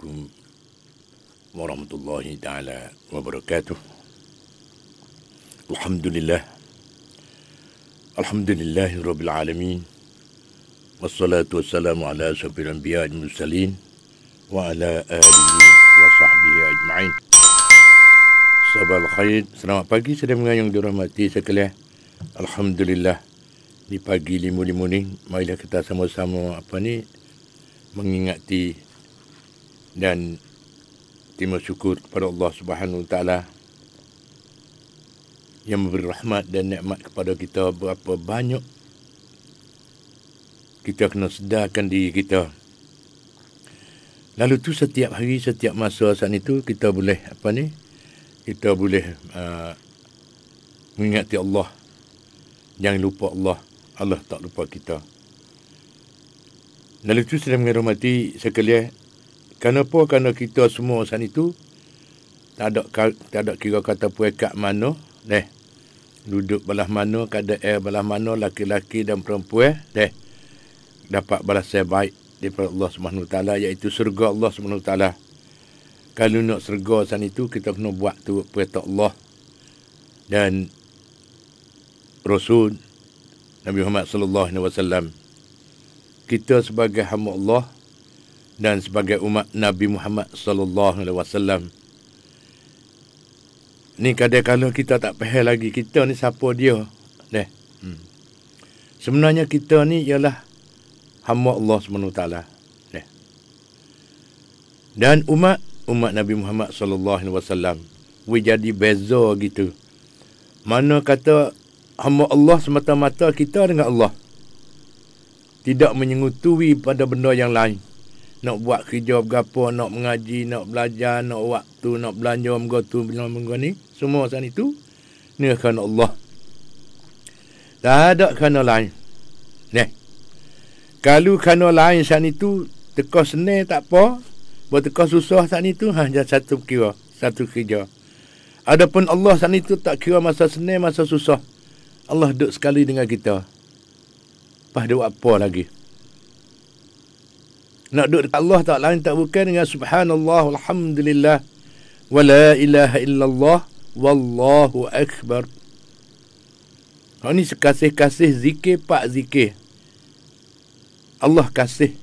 Assalamualaikum warahmatullahi taala wabarakatuh. Alhamdulillahirabbil alamin. Wassalatu wassalamu ala asyrafil anbiya'i wal mursalin wa ala alihi wa sahbihi ajma'in. Sabahal khair. Selamat pagi sedang yang dirahmati sekalian. Alhamdulillah, di pagi limu-limu ni marilah kita sama-sama mengingati dan terima syukur kepada Allah Subhanahu Wa Taala yang memberi rahmat dan nikmat kepada kita. Berapa banyak kita kena sedarkan diri kita. Lalu tu setiap hari, setiap masa saat itu kita boleh kita boleh mengingati Allah. Jangan lupa Allah. Allah tak lupa kita. Lalu tu sedang menghormati sekalian. Kenapa? Kerana kita semua saat itu tak ada kira kata puekat mana, duduk belah mana, keadaan belah mana, laki-laki dan perempuan, dapat balasan baik daripada Allah Subhanahu Wa Taala, iaitu surga Allah Subhanahu Wa Taala. Kalau nak surga saat itu kita kena buat tu perintah Allah dan Rasul Nabi Muhammad sallallahu alaihi wasallam. Kita sebagai hamba Allah dan sebagai umat Nabi Muhammad sallallahu alaihi wasallam ni, kadang-kadang kita tak faham lagi kita ni siapa dia. Sebenarnya kita ni ialah hamba Allah Subhanahu Wa Taala. Dan umat Nabi Muhammad sallallahu alaihi wasallam jadi beza gitu. Mana kata hamba Allah semata-mata kita dengan Allah, tidak menyengutui pada benda yang lain. Nak buat kerja berapa, nak mengaji, nak belajar, nak waktu, nak belanja, mengotu, ni. Semua saat itu, ni kerana Allah. Tak ada kerana lain. Kalau kerana lain saat itu, teka senang tak apa. Buat teka susah saat itu, hanya satu kerja. Adapun Allah saat itu tak kira masa senang, masa susah. Allah duduk sekali dengan kita. Lepas dia buat apa lagi? Nak duduk dekat Allah tak lain tak bukan dengan subhanallah walhamdulillah wa la ilaha illallah wallahu akbar. Ini sekasih-kasih zikir, pak zikir. Allah kasih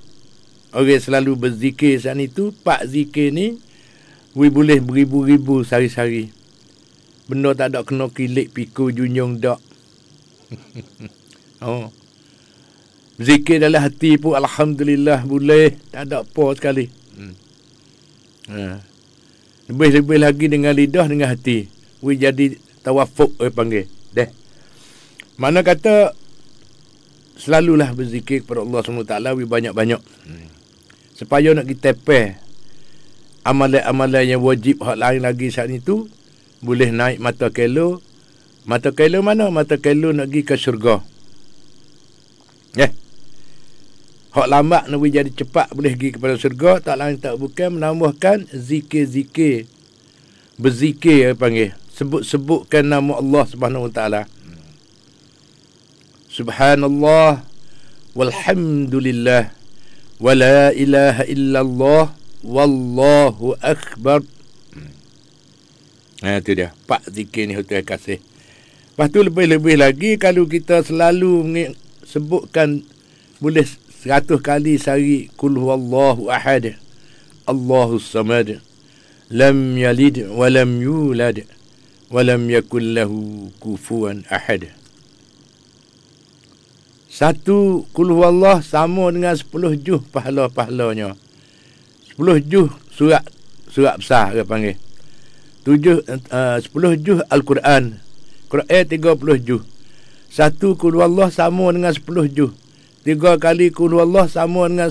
orang selalu berzikir saat itu. Pak zikir ni boleh beribu-ribu sehari-hari. Benda tak ada kena kilik pikul junjung dak. Zikir dalam hati pun alhamdulillah boleh, tak ada apa sekali. Lebih-lebih lagi dengan lidah, dengan hati. Jadi tawafuk panggil. Mana kata selalulah berzikir kepada Allah SWT banyak-banyak. Supaya nak kita tepeh amalan-amalan yang wajib hak lain lagi saat itu boleh naik mata kelo. Mata kelo mana? Mata kelo nak pergi ke syurga. Hak lambat nak jadi cepat boleh pergi kepada syurga, tak lain tak bukan menambahkan zikir-zikir. Berzikir panggil. Sebut-sebutkan nama Allah Subhanahu Wa Taala. Subhanallah walhamdulillah wa la ilaha illallah wallahu akbar. Itu dia. Pak zikir ni Tuhan kasih. Lepas tu lebih-lebih lagi kalau kita selalu sebutkan boleh 100 kali sehari qul huwallahu ahad Allahus samad lam yalid wa lam yulad wa lam yakul lahu kufuwan ahad. Satu qul huwallah sama dengan 10 juh pahala-pahalanya. 10 juh surat besar dia panggil. 10 juh Al-Quran. Quran 30 juh. Satu qul huwallah sama dengan 10 juh. 3 kali qul huwallah sama dengan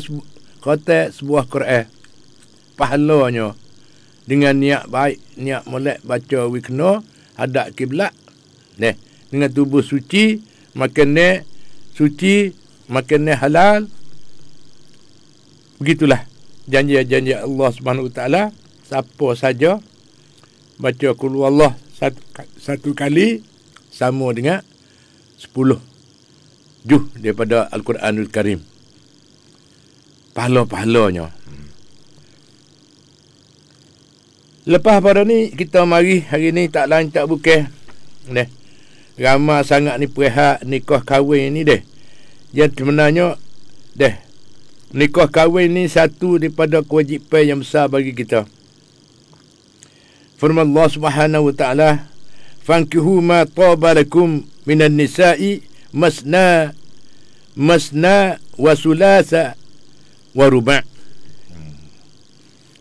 khatam sebuah Quran. Pahalanya dengan niat baik, niat molek baca wikna, hadap kiblat, dengan tubuh suci, makan suci, makan halal. Begitulah janji-janji Allah Subhanahu Wa Taala. Siapa saja baca qul huwallah satu kali sama dengan 10 juh daripada Al-Quranul Karim. Pahala-pahalanya. Lepas pada ni, kita mari hari ni tak lain tak bukan. Ramai sangat ni perihal nikah kahwin ni deh. Yang sebenarnya nikah kahwin ni satu daripada kewajipan yang besar bagi kita. Firman Allah Subhanahu wa taala, "Fankihu ma taba lakum minan nisa'i masna wa sulasa wa ruba'."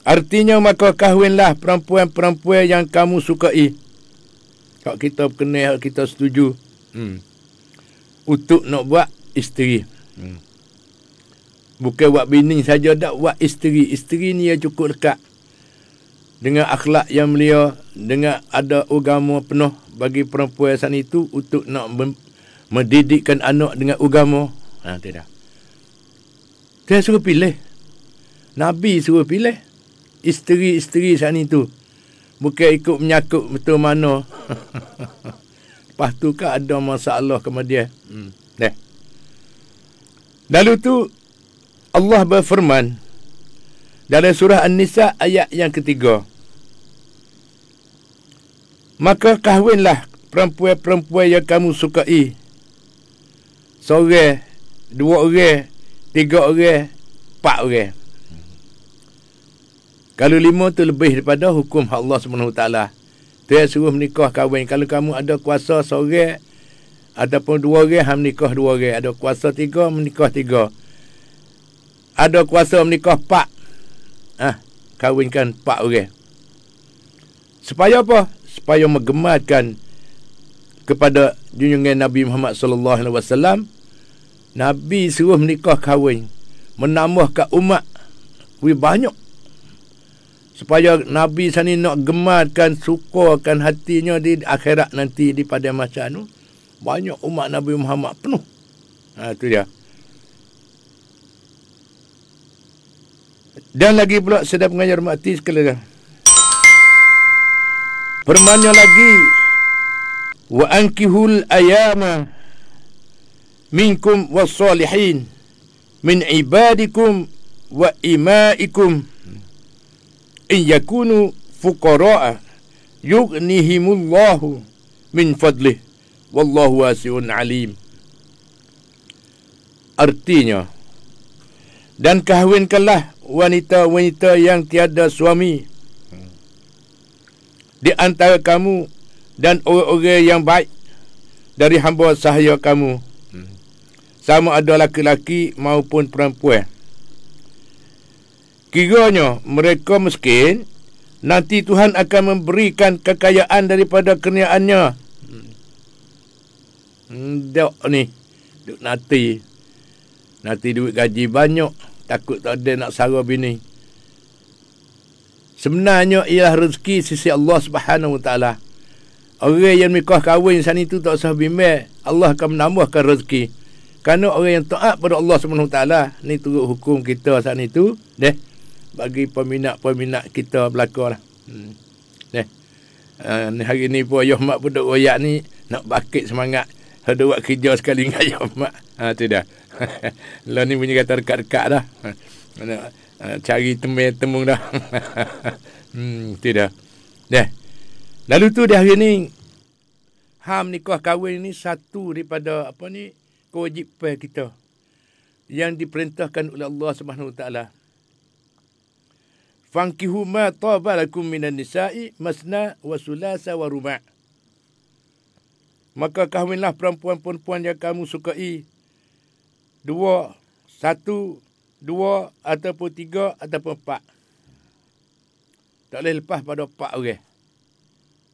Artinya maka kahwinlah perempuan-perempuan yang kamu sukai. Kalau kita berkenal, kita setuju. Untuk nak buat isteri. Bukan buat bini saja, tak buat isteri. Isteri ni yang cukup dekat. Dengan akhlak yang mulia, dengan ada agama penuh bagi perempuan sana itu untuk nak mendidikkan anak dengan agama. Tidak. Dia suruh pilih. Nabi suruh pilih. Isteri-isteri sana itu. Bukan ikut menyakut betul mana. Lepas tu kan ada masalah kemudian. Lalu tu Allah berfirman dalam surah An-Nisa ayat yang ketiga. Maka kahwinlah perempuan-perempuan yang kamu sukai. Seorang, dua orang, tiga orang, 4 orang. Kalau 5 tu lebih daripada hukum Allah SWT. Dia suruh menikah kahwin. Kalau kamu ada kuasa seorang ataupun 2 orang, menikah 2 orang. Ada kuasa 3, menikah 3. Ada kuasa menikah 4. Kahwinkan 4 orang. Supaya apa? Supaya menggemarkan kepada junjungan Nabi Muhammad SAW. Nabi suruh menikah kahwin. Menambahkan umat. Banyak. Supaya Nabi sani nak gemarkan, sukakan hatinya di akhirat nanti di pada masa itu. Banyak umat Nabi Muhammad penuh. Itu dia. Dan lagi pula sedap mengajar mati sekalian. Firman-Nya lagi, wa ankihul ayama minkum wassalihin min ibadikum wa imaikum in yakunu fuqara'a yughnihimullahu min fadlih wallahu wasi'un alim. Artinya, dan kahwinkanlah wanita-wanita yang tiada suami di antara kamu dan orang-orang yang baik dari hamba sahaya kamu, sama ada laki-laki maupun perempuan. Kiranya mereka miskin, nanti Tuhan akan memberikan kekayaan daripada kurniaannya. Dok ni, duk nanti duit gaji banyak, takut tak ada nak sara bini. Sebenarnya ialah rezeki sisi Allah Subhanahu Wa Taala. Orang yang nikah kahwin sana itu tak usah bimbang, Allah akan menambahkan rezeki. Kerana orang yang taat pada Allah Subhanahu Wa Taala, ni turut hukum kita sana itu, bagi peminat-peminat kita belakang lah. Hari ni pun ayah mak budak royak ni nak bakit semangat. Ada buat kerja sekali dengan ayah mak. Tu dah. Lah ni punya kata dekat-dekat dah. Cari temung dah. Tu dah. Lalu tu di hari ni, nikah kahwin ni satu daripada kewajipan kita yang diperintahkan oleh Allah Subhanahu Wa Taala. Fankihu ma taba lakum minan nisa'i masna wa sulasa wa ruba'. Maka kahwinlah perempuan-perempuan yang kamu sukai. 2, 1, 2 ataupun 3 ataupun 4. Tak boleh lepas pada 4 orang.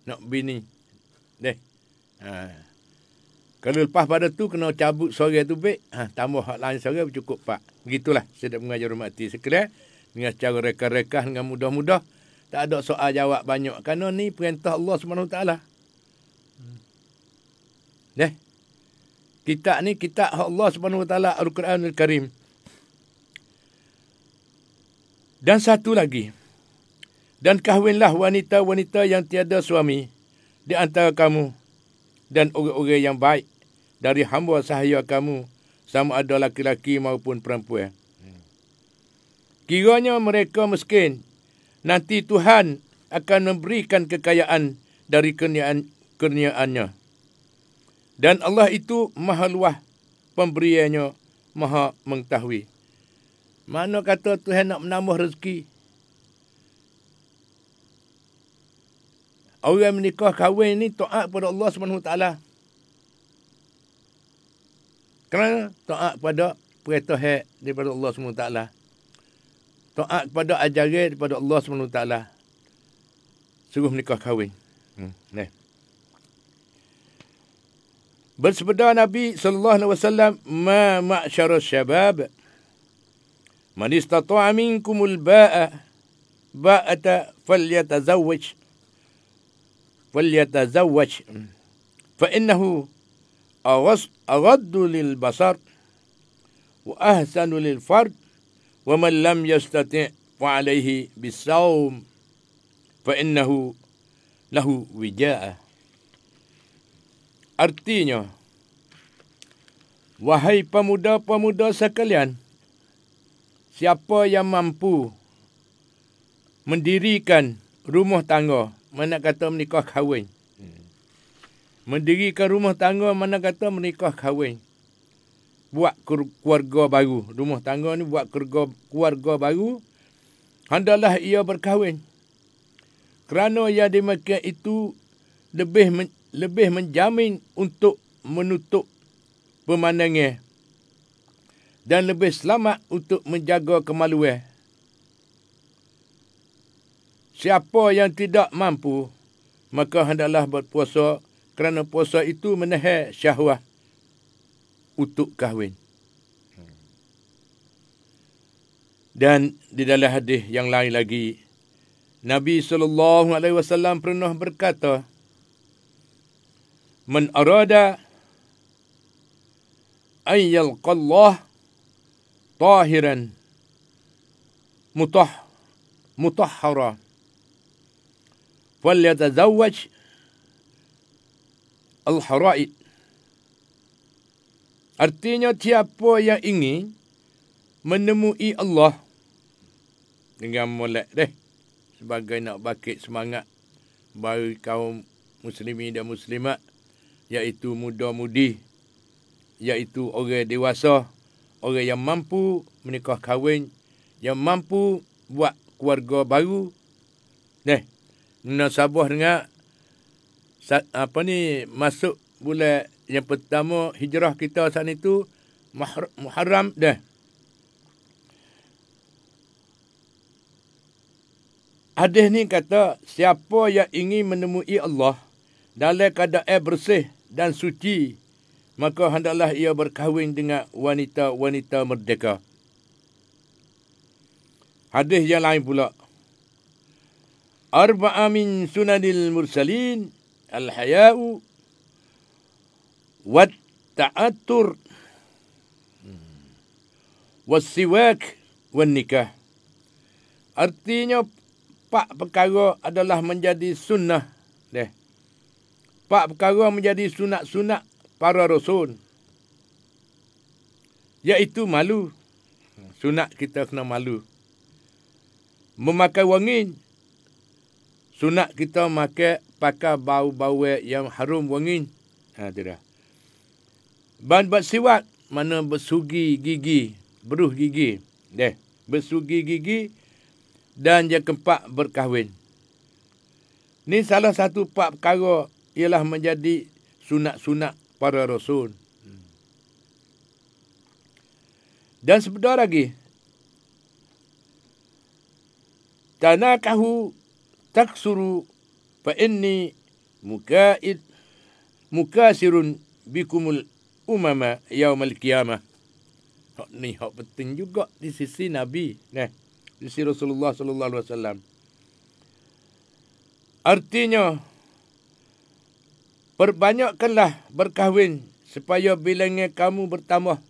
Nak bini. Kalau lepas pada tu kena cabut seorang tu baik. Tambah hak lain seorang cukup 4. Begitulah sedap mengajar mati sekalian. Dengan cara reka-reka dengan mudah-mudah. Tak ada soal jawab banyak. Kerana ni perintah Allah SWT. Kitab ni kitab Allah SWT, Al-Quran Al-Karim. Dan satu lagi. Dan kahwinlah wanita-wanita yang tiada suami di antara kamu dan orang-orang yang baik dari hamba sahaya kamu, sama ada laki-laki maupun perempuan. Kiranya mereka miskin, nanti Tuhan akan memberikan kekayaan dari kurniaannya. Dan Allah itu maha luas pemberiannya, maha mengetahui. Mana kata Tuhan nak menambah rezeki? Orang menikah kahwin ni taat kepada Allah SWT. Kerana taat pada perintah daripada Allah SWT. Taat kepada ajaran daripada Allah SWT. Suruh menikah kahwin. Bersabda Nabi SAW, "Ma ma'syara syabab, man istata'a minkumul ba'ata falyatazawwaj fa innahu aghaddu lil basar wa ahsanu lil fard wa man lam yastati' fa alayhi bisawm fa innahu lahu wija'ah." Artinya, wahai pemuda-pemuda sekalian, siapa yang mampu mendirikan rumah tangga, mana kata menikah kahwin. Mendirikan rumah tangga, mana kata menikah kahwin. Buat keluarga baru. Rumah tangga ni buat keluarga baru. Hendaklah ia berkahwin. Kerana yang demikian itu lebih menjamin untuk menutup pemandangan dan lebih selamat untuk menjaga kemaluan. Siapa yang tidak mampu, maka hendaklah berpuasa, kerana puasa itu menahan syahwat untuk kahwin. Dan di dalam hadis yang lain lagi, Nabi SAW pernah berkata, "Man arada an yalqa Allah tahiran mutahhara falyatazawwaj al-hara'id." Artinya, siapa yang ingin menemui Allah dengan molek sebagai nak bangkit semangat bagi kaum muslimin dan muslimat, iaitu muda-mudi, iaitu orang dewasa, orang yang mampu menikah kahwin, yang mampu buat keluarga baru. Munasabah dengan masuk bulan yang pertama hijrah kita saat itu, Muharram dah. Hadis ni kata, siapa yang ingin menemui Allah dalam keadaan bersih dan suci, maka hendaklah ia berkahwin dengan wanita-wanita merdeka. Hadis yang lain pula, "Arba'a min sunanil mursalin al-haya'u wat ta'atur was-siwak wan nikah." Artinya, 4 perkara adalah menjadi sunnah. 4 perkara menjadi sunat-sunat para rasul, iaitu malu. Sunat kita kena malu. Memakai wangi. Sunat kita pakai bau-bau yang harum wangi. Tidak. Dan bersiwak, mana bersugi gigi, beruh gigi. Bersugi gigi. Dan yang keempat, berkahwin. Ni salah satu 4 perkara ialah menjadi sunat-sunat para rasul. Dan sebentar lagi, tanakahu taksuru fa inni mukasirun bikumul umama yaumal qiyamah. Ni hak penting juga di sisi Nabi, di sisi Rasulullah sallallahu alaihi wasallam. Artinya, perbanyakkanlah berkahwin supaya bilangan kamu bertambah.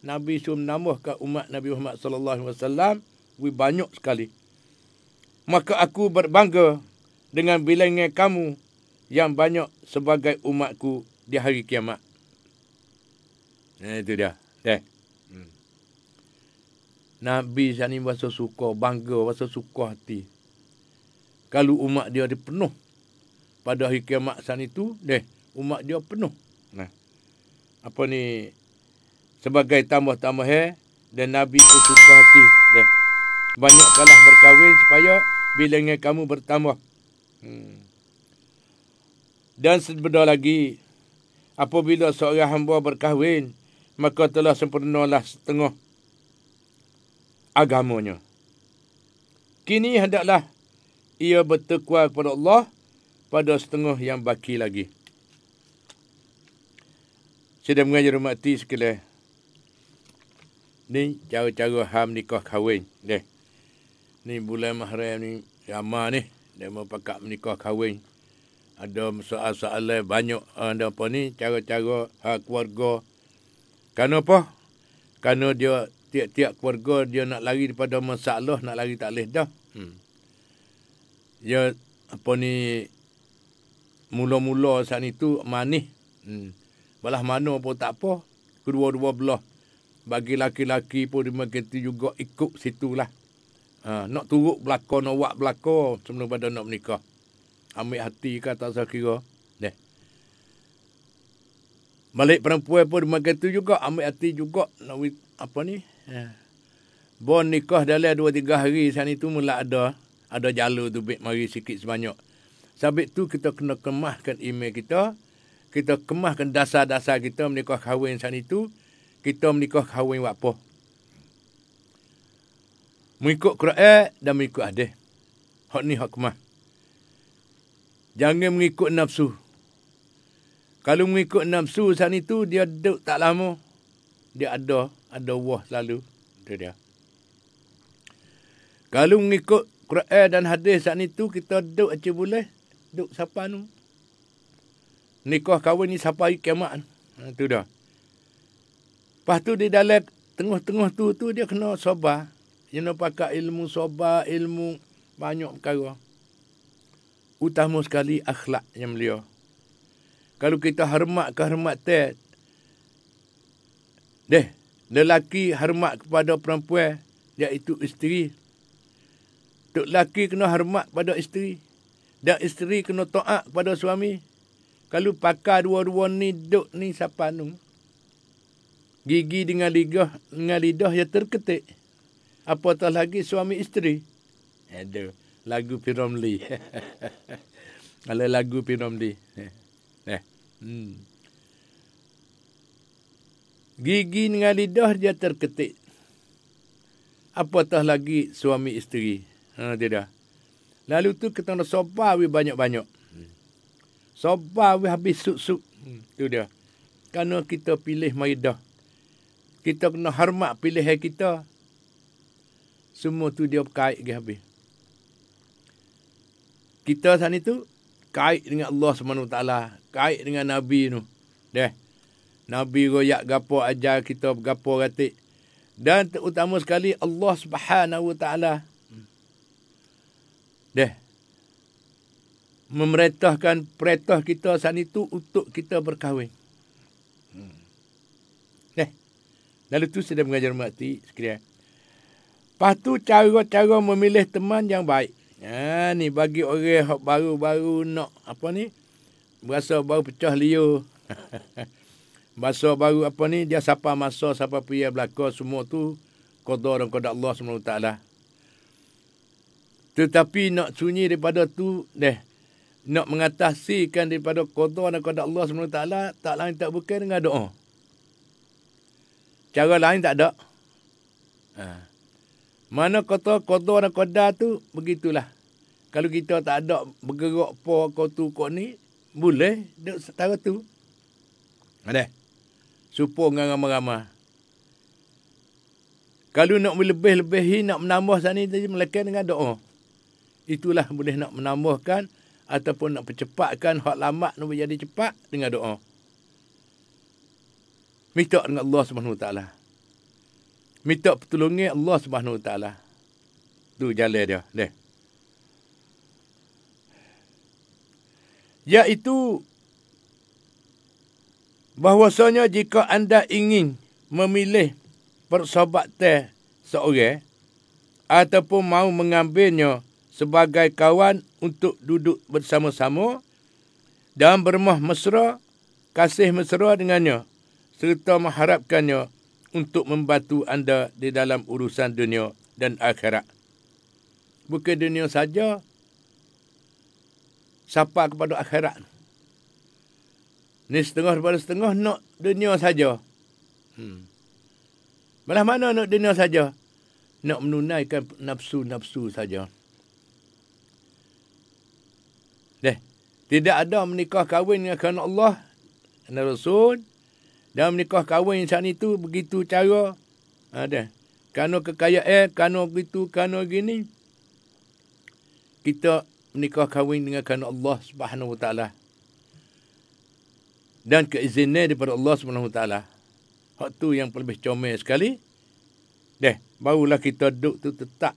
Nabi suruh menambahkan umat Nabi Muhammad sallallahu alaihi wasallam banyak sekali. Maka aku berbangga dengan bilangan kamu yang banyak sebagai umatku di hari kiamat. Itu dia. Nabi sani rasa suka, bangga, rasa suka hati. Kalau umat dia penuh pada hari kiamat sana itu, umat dia penuh. Nah, apa ni, sebagai tambah-tambah dan Nabi pun suka hati. Banyakkanlah berkahwin supaya bilangan kamu bertambah. Dan sebentar lagi, apabila seorang hamba berkahwin, maka telah sempurnalah setengah agamanya. Kini hendaklah ia bertakwa kepada Allah pada setengah yang baki lagi. Sedang mengajar mati sekalian. Ni cara-cara ham nikah kahwin. Ni bulan Mahram ni, ramai ni. Dia mau pakat menikah kahwin. Ada soal-soalan banyak. Ada apa ni, cara-cara hak keluarga. Kenapa? Kerana dia tiap-tiap keluarga dia nak lari daripada masalah, nak lari tak boleh dah. Dia apa ni, mula-mula saat itu manis. Belah mana pun tak apa. Kedua-dua belah. Bagi laki-laki pun dia begitu juga ikut situlah. Nak turut belakang, nak buat belakang sebelum pada nak menikah. Ambil hati ke tak saya kira. Balik perempuan pun dia begitu juga. Ambil hati juga. Nak apa ni. Bon nikah dalam 2-3 hari saat itu mula ada jalur tu mari sikit sebanyak. Sebab tu kita kena kemahkan email kita. Kita kemahkan dasar-dasar kita menikah kahwin saat itu. Kita menikah kahwin buat apa? Mengikut Quran dan mengikut hadis. Hak ni hak kemah. Jangan mengikut nafsu. Kalau mengikut nafsu saat itu, dia duduk tak lama. Dia ada wah selalu. Itu dia. Kalau mengikut Quran dan hadis saat itu, kita duduk aja boleh. Duduk siapa nu? Nikah kahwin ni sampai kiamat. Itu dah. Lepas tu di dalam tengah-tengah tu dia kena sabar. Dia nak pakai ilmu sabar, ilmu banyak perkara. Utama sekali akhlak yang mulia. Kalau kita hormat kehormatan, lelaki hormat kepada perempuan, iaitu isteri. Tok lelaki kena hormat pada isteri. Dan isteri kena taat kepada suami. Kalau pakai dua-dua ni, duk ni siapa nu? Gigi dengan lidah ya terketik. Apatah lagi suami isteri. Ada lagu P. Ramlee. Kalau lagu P. Ramlee. Gigi dengan lidah dia terketik. Apatah lagi suami isteri. Tidak. Lalu tu kita nak sabar banyak-banyak. Sabar habis suk-suk. Itu dia. Kerana kita pilih maidah. Kita kena hormat pilihan kita. Semua tu dia kait ke habis. Kita sana itu kait dengan Allah SWT. Kait dengan Nabi tu. Nabi royak gapo ajar kita gapo ratik. Dan terutama sekali Allah SWT. Memerintahkan perintah kita sana itu untuk kita berkahwin. Lalu tu sedang mengajar mati sekalian. Lepas tu cara-cara memilih teman yang baik. Ni bagi orang yang baru-baru nak apa ni? Berasa baru pecah liur. Bahasa baru apa ni? Dia siapa masa, siapa pria belakang, semua tu qada dan qada Allah SWT. Tetapi nak sunyi daripada tu, nak mengatasikan daripada qada dan qada Allah SWT, tak lain tak bukan dengan doa. Cara lain tak ada. Mana kata qada dan qadar tu, begitulah. Kalau kita tak ada bergerak apa kau tu kau ni, boleh duduk setara tu. Ada. Supaya dengan ramai-ramai. Kalau nak melebih-lebihi, nak menambah sana tadi, melainkan dengan doa. Itulah boleh nak menambahkan ataupun nak percepatkan hak lambat nak jadi cepat dengan doa. Minta dengan Allah SWT. Minta pertolongan Allah SWT. Tu jalan dia. Iaitu bahwasanya jika anda ingin memilih persahabatan seorang ataupun mau mengambilnya sebagai kawan untuk duduk bersama-sama dan bermah mesra, kasih mesra dengannya, serta mengharapkannya untuk membantu anda di dalam urusan dunia dan akhirat. Bukan dunia saja, sapa kepada akhirat. Ni setengah daripada setengah nak dunia saja. Malah mana nak dunia saja? Nak menunaikan nafsu-nafsu saja. Tidak ada menikah kahwin dengan kerana Allah dan Rasul. Dan menikah kahwin saat itu begitu cara. Ada. Kerana kekayaan, kerana begitu, kerana gini. Kita menikah kahwin dengan kerana Allah Subhanahu Wa Taala. Dan keizinan daripada Allah Subhanahu Wa Taala. Hak tu yang lebih comel sekali. Barulah kita duduk tu tetap.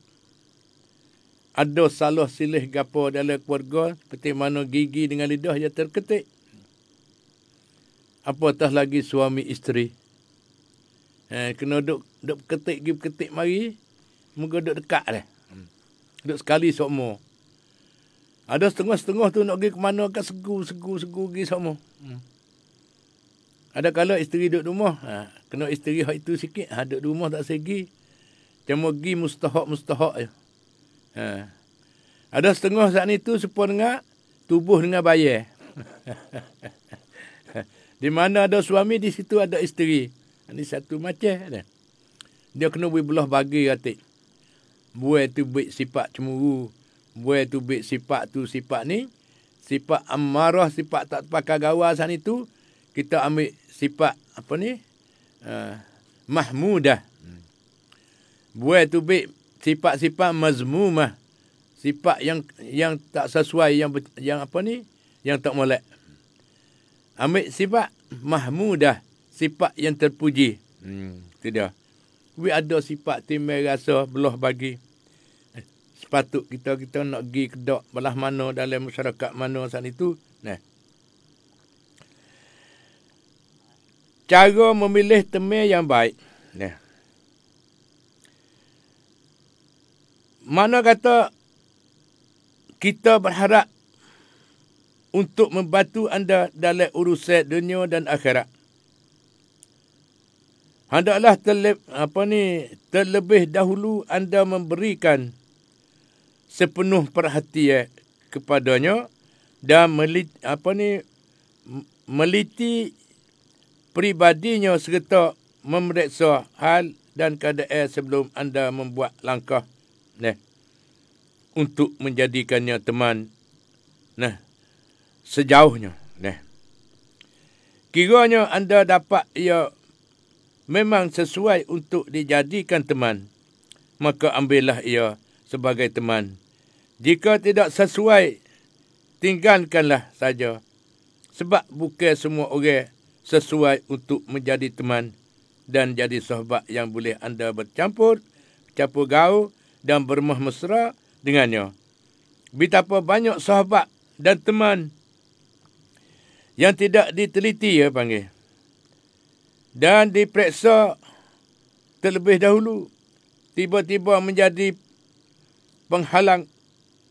Ada salah silih gapo dalam keluarga, seperti mana gigi dengan lidah dia terketik. Apatah lagi suami isteri. Kena duduk ketik mari, moga duduk dekat dah. Duduk sekali semua. Ada setengah-setengah tu nak pergi ke mana, kat segu pergi semua. Ada kala isteri duduk rumah, kena isteri hak itu sikit, duduk rumah tak segi. Cuma pergi mustahak je. Ada setengah saat itu serupa dengan tubuh dengan bayar. Di mana ada suami, di situ ada isteri. Ini satu macam. Dia kena beri belah bagi katik. Buat tu baik sifat cemburu. Buat tu baik sifat tu sifat ni. Sifat amarah, sifat tak pakai gawar saat itu. Kita ambil sifat apa ni? Mahmudah. Buat tu baik sifat-sifat mazmumah. Sifat yang tak sesuai, yang apa ni? Yang tak molek. Ambil sifat mahmudah, sifat yang terpuji. Itu dia. We ada sifat timbal rasa belah bagi. Sepatut kita nak pergi kedok belah mana dalam masyarakat mana saat itu. Cara memilih teman yang baik. Mana kata kita berharap untuk membantu anda dalam urusan dunia dan akhirat. Hendaklah terlebih dahulu anda memberikan sepenuh perhatian kepadanya dan meliti pribadinya serta memeriksa hal dan keadaan sebelum anda membuat langkah untuk menjadikannya teman sejauhnya. Kiranya anda dapat ia memang sesuai untuk dijadikan teman, maka ambillah ia sebagai teman. Jika tidak sesuai, tinggalkanlah saja. Sebab bukan semua orang sesuai untuk menjadi teman dan jadi sahabat yang boleh anda bercampur gaul dan bermah mesra dengannya. Betapa banyak sahabat dan teman yang tidak diteliti panggil. Dan diperiksa terlebih dahulu. Tiba-tiba menjadi penghalang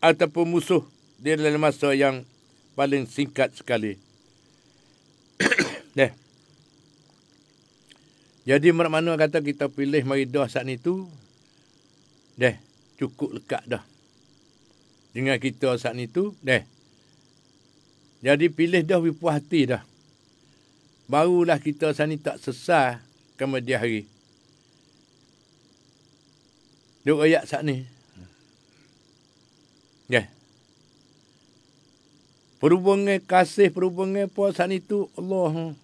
ataupun musuh di dalam masa yang paling singkat sekali. Jadi mana kata kita pilih maridah saat itu, cukup lekat dah. Dengan kita saat itu, Jadi pilih dah puas hati dah. Barulah kita saat ni tak sesal kemudian hari. Duk ayat saat ni. Perhubungan kasih, perhubungan apa saat itu, Allah.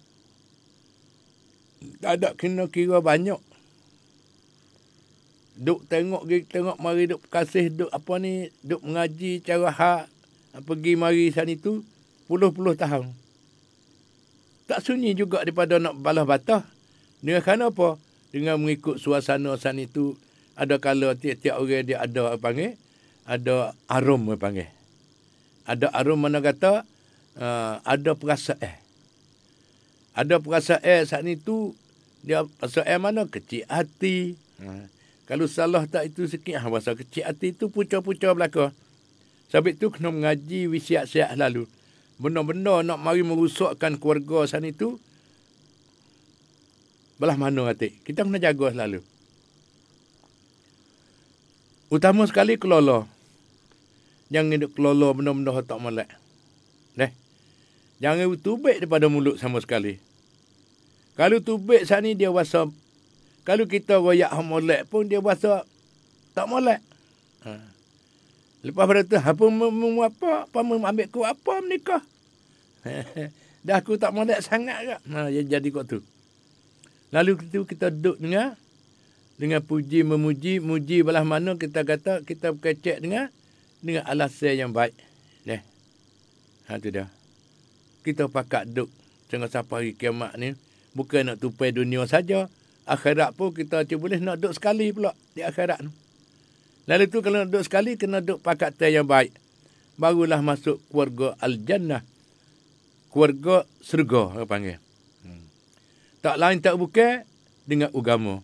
Tak ada kena kira banyak. Duk tengok mari duk kasih, duk apa ni, duk mengaji cara hak, pergi mari saat itu, puluh-puluh tahun. Tak sunyi juga daripada nak balas batah. Dengan kerana apa? Dengan mengikut suasana saat itu, ada kala tiap-tiap orang dia ada panggil, ada arum panggil. Ada arum mana kata, ada perasaan. Ada perasaan saat itu, dia perasaan mana? Kecil hati. Kalau salah tak itu sikit, bahasa kecil hati itu pucuk-pucuk belaka. Sebab itu kena mengaji siap-siap lalu. Benar-benar nak mari merusakkan keluarga sana itu, belah mana hati. Kita kena jaga selalu. Utama sekali kelola. Jangan duk kelola benda-benda tak molek. Jangan tubik daripada mulut sama sekali. Kalau tubik saat ni dia rasa, kalau kita royak molek pun dia rasa tak molek. Lepas pada tu, apa ambil ku apa menikah. Dah aku tak molek sangat ke. Jadi kot tu. Lalu kita duduk dengan puji memuji, muji belah mana kita kata, kita kecek dengan alasan yang baik. Tu dah. Kita pakat duduk tengah sampai hari kiamat ni, bukan nak tupai dunia saja, akhirat pun kita boleh nak duduk sekali pula di akhirat tu. Lalu tu kalau nak duduk sekali, kena duduk pakatan yang baik. Barulah masuk keluarga Al-Jannah. Keluarga surga, orang panggil. Tak lain tak bukan dengan agama.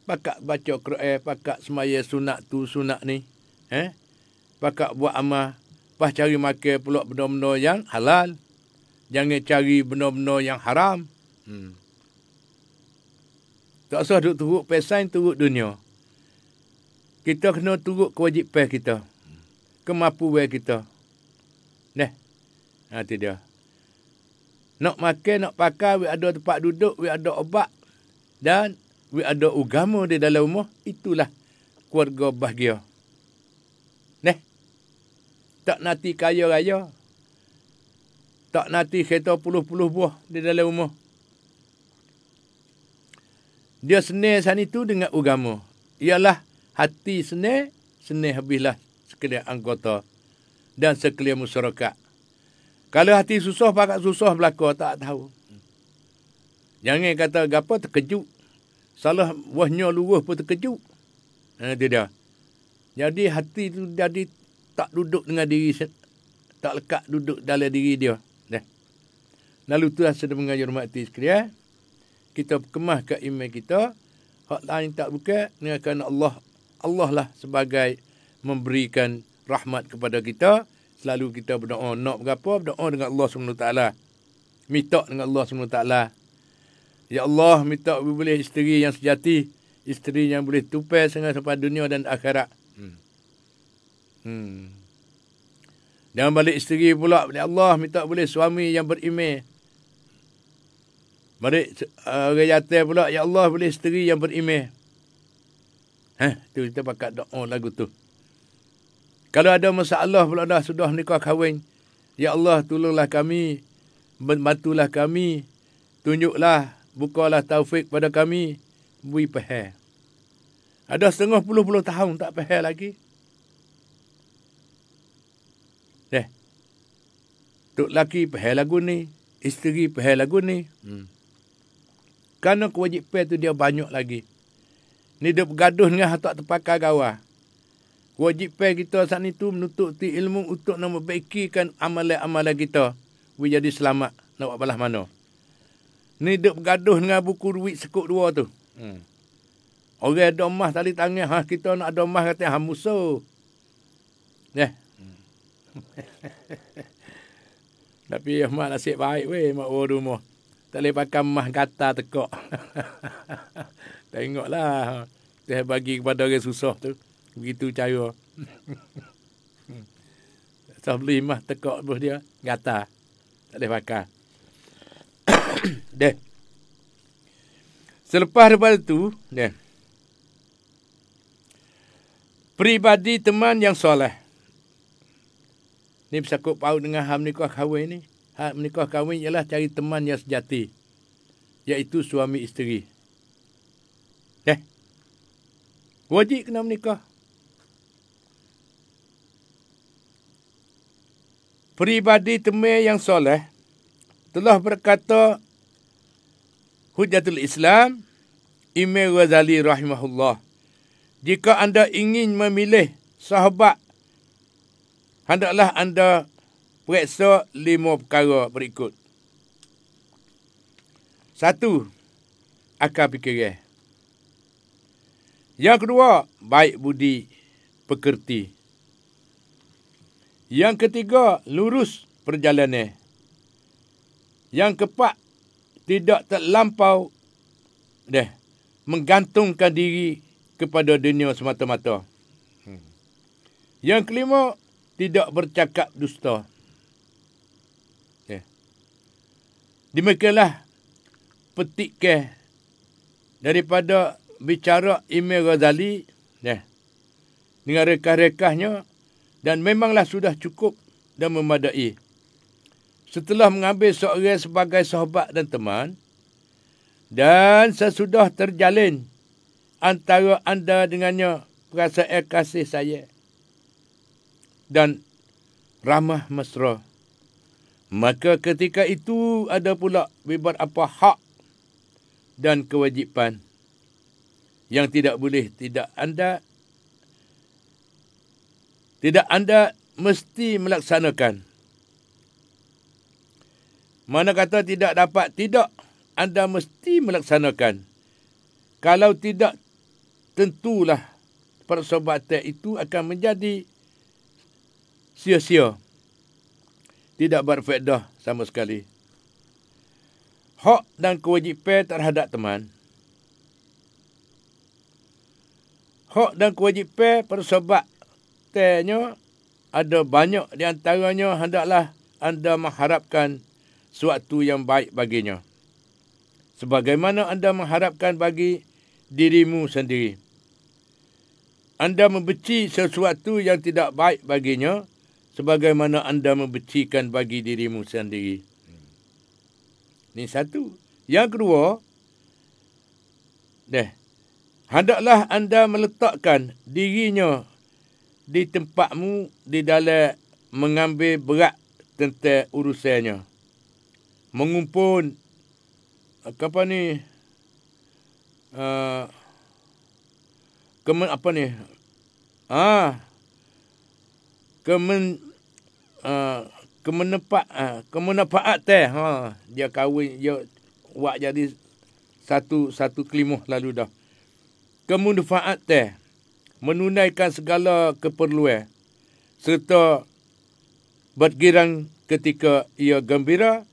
Pakak baca Quran, pakak semaya sunat tu, sunat ni. Pakak buat amal. Pas cari makan pula benda-benda yang halal. Jangan cari benda-benda yang haram. Tak usah duduk turut pesan, turut dunia. Kita kena turut kewajipan kita. Kemampuan kita. Itu dia. Nak makan, nak pakai, we ada tempat duduk, we ada obat. Dan we ada agama di dalam rumah. Itulah keluarga bahagia. Tak nanti kaya raya. Tak nanti kereta puluh-puluh buah di dalam rumah. Dia senang sana itu dengan agama. Ialah hati senang habislah sekalian anggota dan sekalian masyarakat. Kalau hati susah, pakat susah belaka, tak tahu. Jangan kata gapa terkejut. Salah wahnya luruh pun terkejut. Itu dia. Jadi hati tu jadi tak duduk dengan diri, tak lekat duduk dalam diri dia. Lalu tu sedang mengajar mati sekalian. Kita kemas ke iman kita. Hak lain tak bukan dengan kerana Allah lah sebagai memberikan rahmat kepada kita. Selalu kita berdoa. Nak berapa? Berdoa dengan Allah SWT. Minta dengan Allah SWT. Ya Allah, minta boleh isteri yang sejati. Isteri yang boleh tupai sampai dunia dan akhirat. Dan balik isteri pula. Ya Allah, minta boleh suami yang beriman. Balik orang yatim pula. Ya Allah, boleh isteri yang beriman. Tu kita pakat doa lagu tu. Kalau ada masalah pula dah sudah nikah kahwin. Ya Allah, tolonglah kami. Bantulah kami. Tunjuklah. Bukalah taufik pada kami. Bui pahal. Ada setengah puluh tahun tak pahal lagi. Tok laki pahal lagu ni. Isteri pahal lagu ni. Kerana kewajipan tu dia banyak lagi. Ni dia bergaduh dengan tak terpakai gawa. Kewajipan kita saat itu menuntut ilmu untuk membaikkan amalan-amalan kita. We jadi selamat. Nak buat balas mana. Ni dia bergaduh dengan buku duit sekut dua tu. Orang ada emas tali tangan. Kita nak ada emas kata musuh. Tapi emas nasib baik weh. Mak orang rumah. Tak boleh pakai emas kata tekak. Tengoklah. Dia bagi kepada orang susah tu. Begitu cara. Saya beli emas tekak bos dia. Gata. Tak boleh pakai. Deh. Selepas daripada tu. Deh. Pribadi teman yang soleh. Ni bersakut paut dengan hal menikah kahwin ni. Hal menikah kahwin ialah cari teman yang sejati. Iaitu suami isteri. Wajib kena menikah. Pribadi teman yang soleh telah berkata Hujjatul Islam Imam Ghazali rahimahullah. Jika anda ingin memilih sahabat, hendaklah anda periksa 5 perkara berikut. 1. Akal fikiran. Yang kedua, baik budi pekerti. Yang ketiga, lurus perjalanan. Yang keempat, tidak terlampau menggantungkan diri kepada dunia semata-mata. Yang kelima, tidak bercakap dusta. Demikianlah petikan daripada bicara Imam Ghazali dengan rekah-rekahnya, dan memanglah sudah cukup dan memadai. Setelah mengambil seorang sebagai sahabat dan teman, dan sesudah terjalin antara anda dengannya perasaan kasih saya dan ramah mesra, maka ketika itu ada pula beberapa hak dan kewajipan yang tidak boleh tidak anda mesti melaksanakan. Mana kata tidak dapat, tidak anda mesti melaksanakan. Kalau tidak, tentulah persahabatan itu akan menjadi sia-sia. Tidak berfaedah sama sekali. Hak dan kewajipan terhadap teman. Hak dan kewajipan persahabatannya ada banyak, di antaranya hendaklah anda mengharapkan suatu yang baik baginya, sebagaimana anda mengharapkan bagi dirimu sendiri. Anda membenci sesuatu yang tidak baik baginya, sebagaimana anda membencikan bagi dirimu sendiri. Ini satu. Yang kedua, hendaklah anda meletakkan dirinya di tempatmu di dalam mengambil berat tentang urusannya. Mengumpul kemanfaat dia kahwin, dia buat jadi satu kelimah lalu dah. Kemanfaat menunaikan segala keperluan serta bergirang ketika ia gembira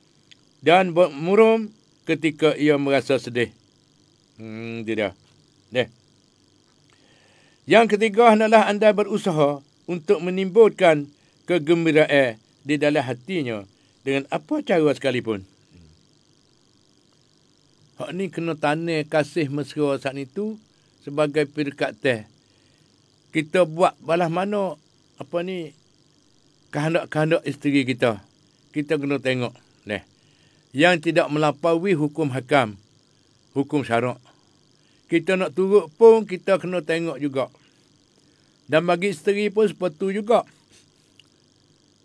dan bermuram ketika ia merasa sedih. Tidak. Yang ketiga, hendaklah anda berusaha untuk menimbulkan kegembiraan di dalam hatinya dengan apa cara sekalipun. Hak ni kena tanam kasih mesra saat itu sebagai perkataan. Kita buat balas mana kehendak-kehendak isteri kita. Kita kena tengok. Yang tidak melampaui hukum hakam, hukum syarak. Kita nak turut pun kita kena tengok juga. Dan bagi isteri pun seperti juga.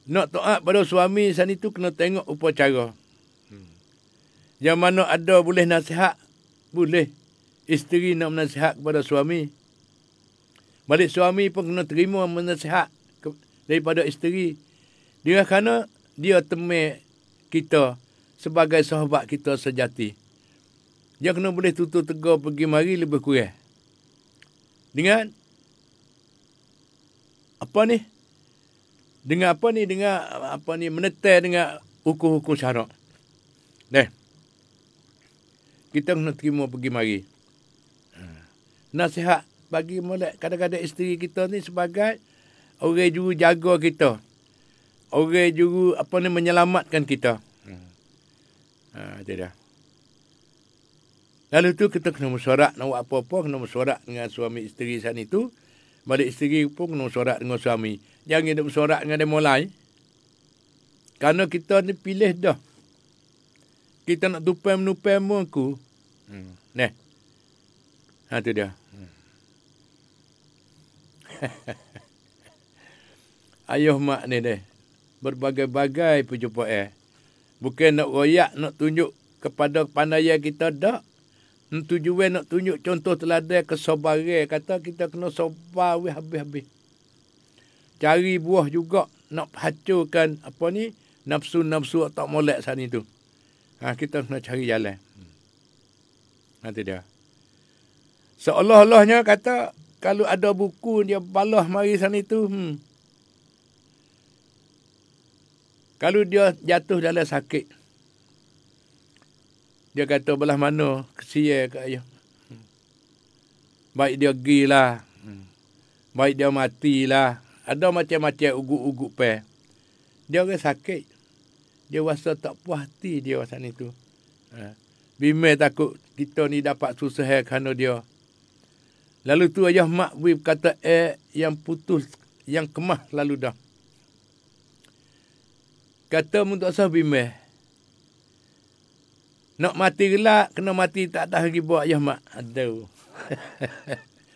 Nak taat pada suami saat itu kena tengok upacara. Yang mana ada boleh nasihat, boleh isteri nak menasihat kepada suami. Balik suami pun kena terima menasihat daripada isteri. Dia kerana dia temui kita sebagai sahabat kita sejati. Dia kena boleh tutur tegur pergi mari lebih kurang. Dengan menetai dengan hukum-hukum syarak. Kita kena terima pergi mari. Nasihat bagi molek kadang-kadang isteri kita ni sebagai orang juru jaga kita. Orang juru menyelamatkan kita. Itu dah. Lalu tu kita kena mesyuarat nak buat apa-apa, kena mesyuarat dengan suami isteri saat itu. Balik isteri pun kena mesyuarat dengan suami. Jangan dia mesyuarat dengan dia mulai. Kerana kita ni pilih dah. Kita nak tupai-menupai muka. Itu dia. Ayuh mak ni berbagai-bagai perjumpaan. Bukan nak royak, nak tunjuk kepada kepandaian kita, tak. Tujuan nak tunjuk contoh teladan kesabaran. Kata kita kena sabar habis-habis. Cari buah juga nak hancurkan nafsu-nafsu tak molek saat itu. Kita kena cari jalan. Nanti dia. Seolah-olahnya kata kalau ada buku dia balas mari saat itu. Kalau dia jatuh dalam sakit, dia kata belah mana kesian kat ayah. Baik dia gilah. Baik dia matilah. Ada macam-macam ugut-ugut pe. Dia orang sakit. Dia rasa tak puas hati dia masa itu. Bimai takut kita ni dapat susah kerana dia. Lalu tu ayah mak kata yang putus, yang kemah lalu dah. Kata mu tak sah bimai. Nak mati gelak, kena mati tak dah lagi buat ayah mak. Aduh.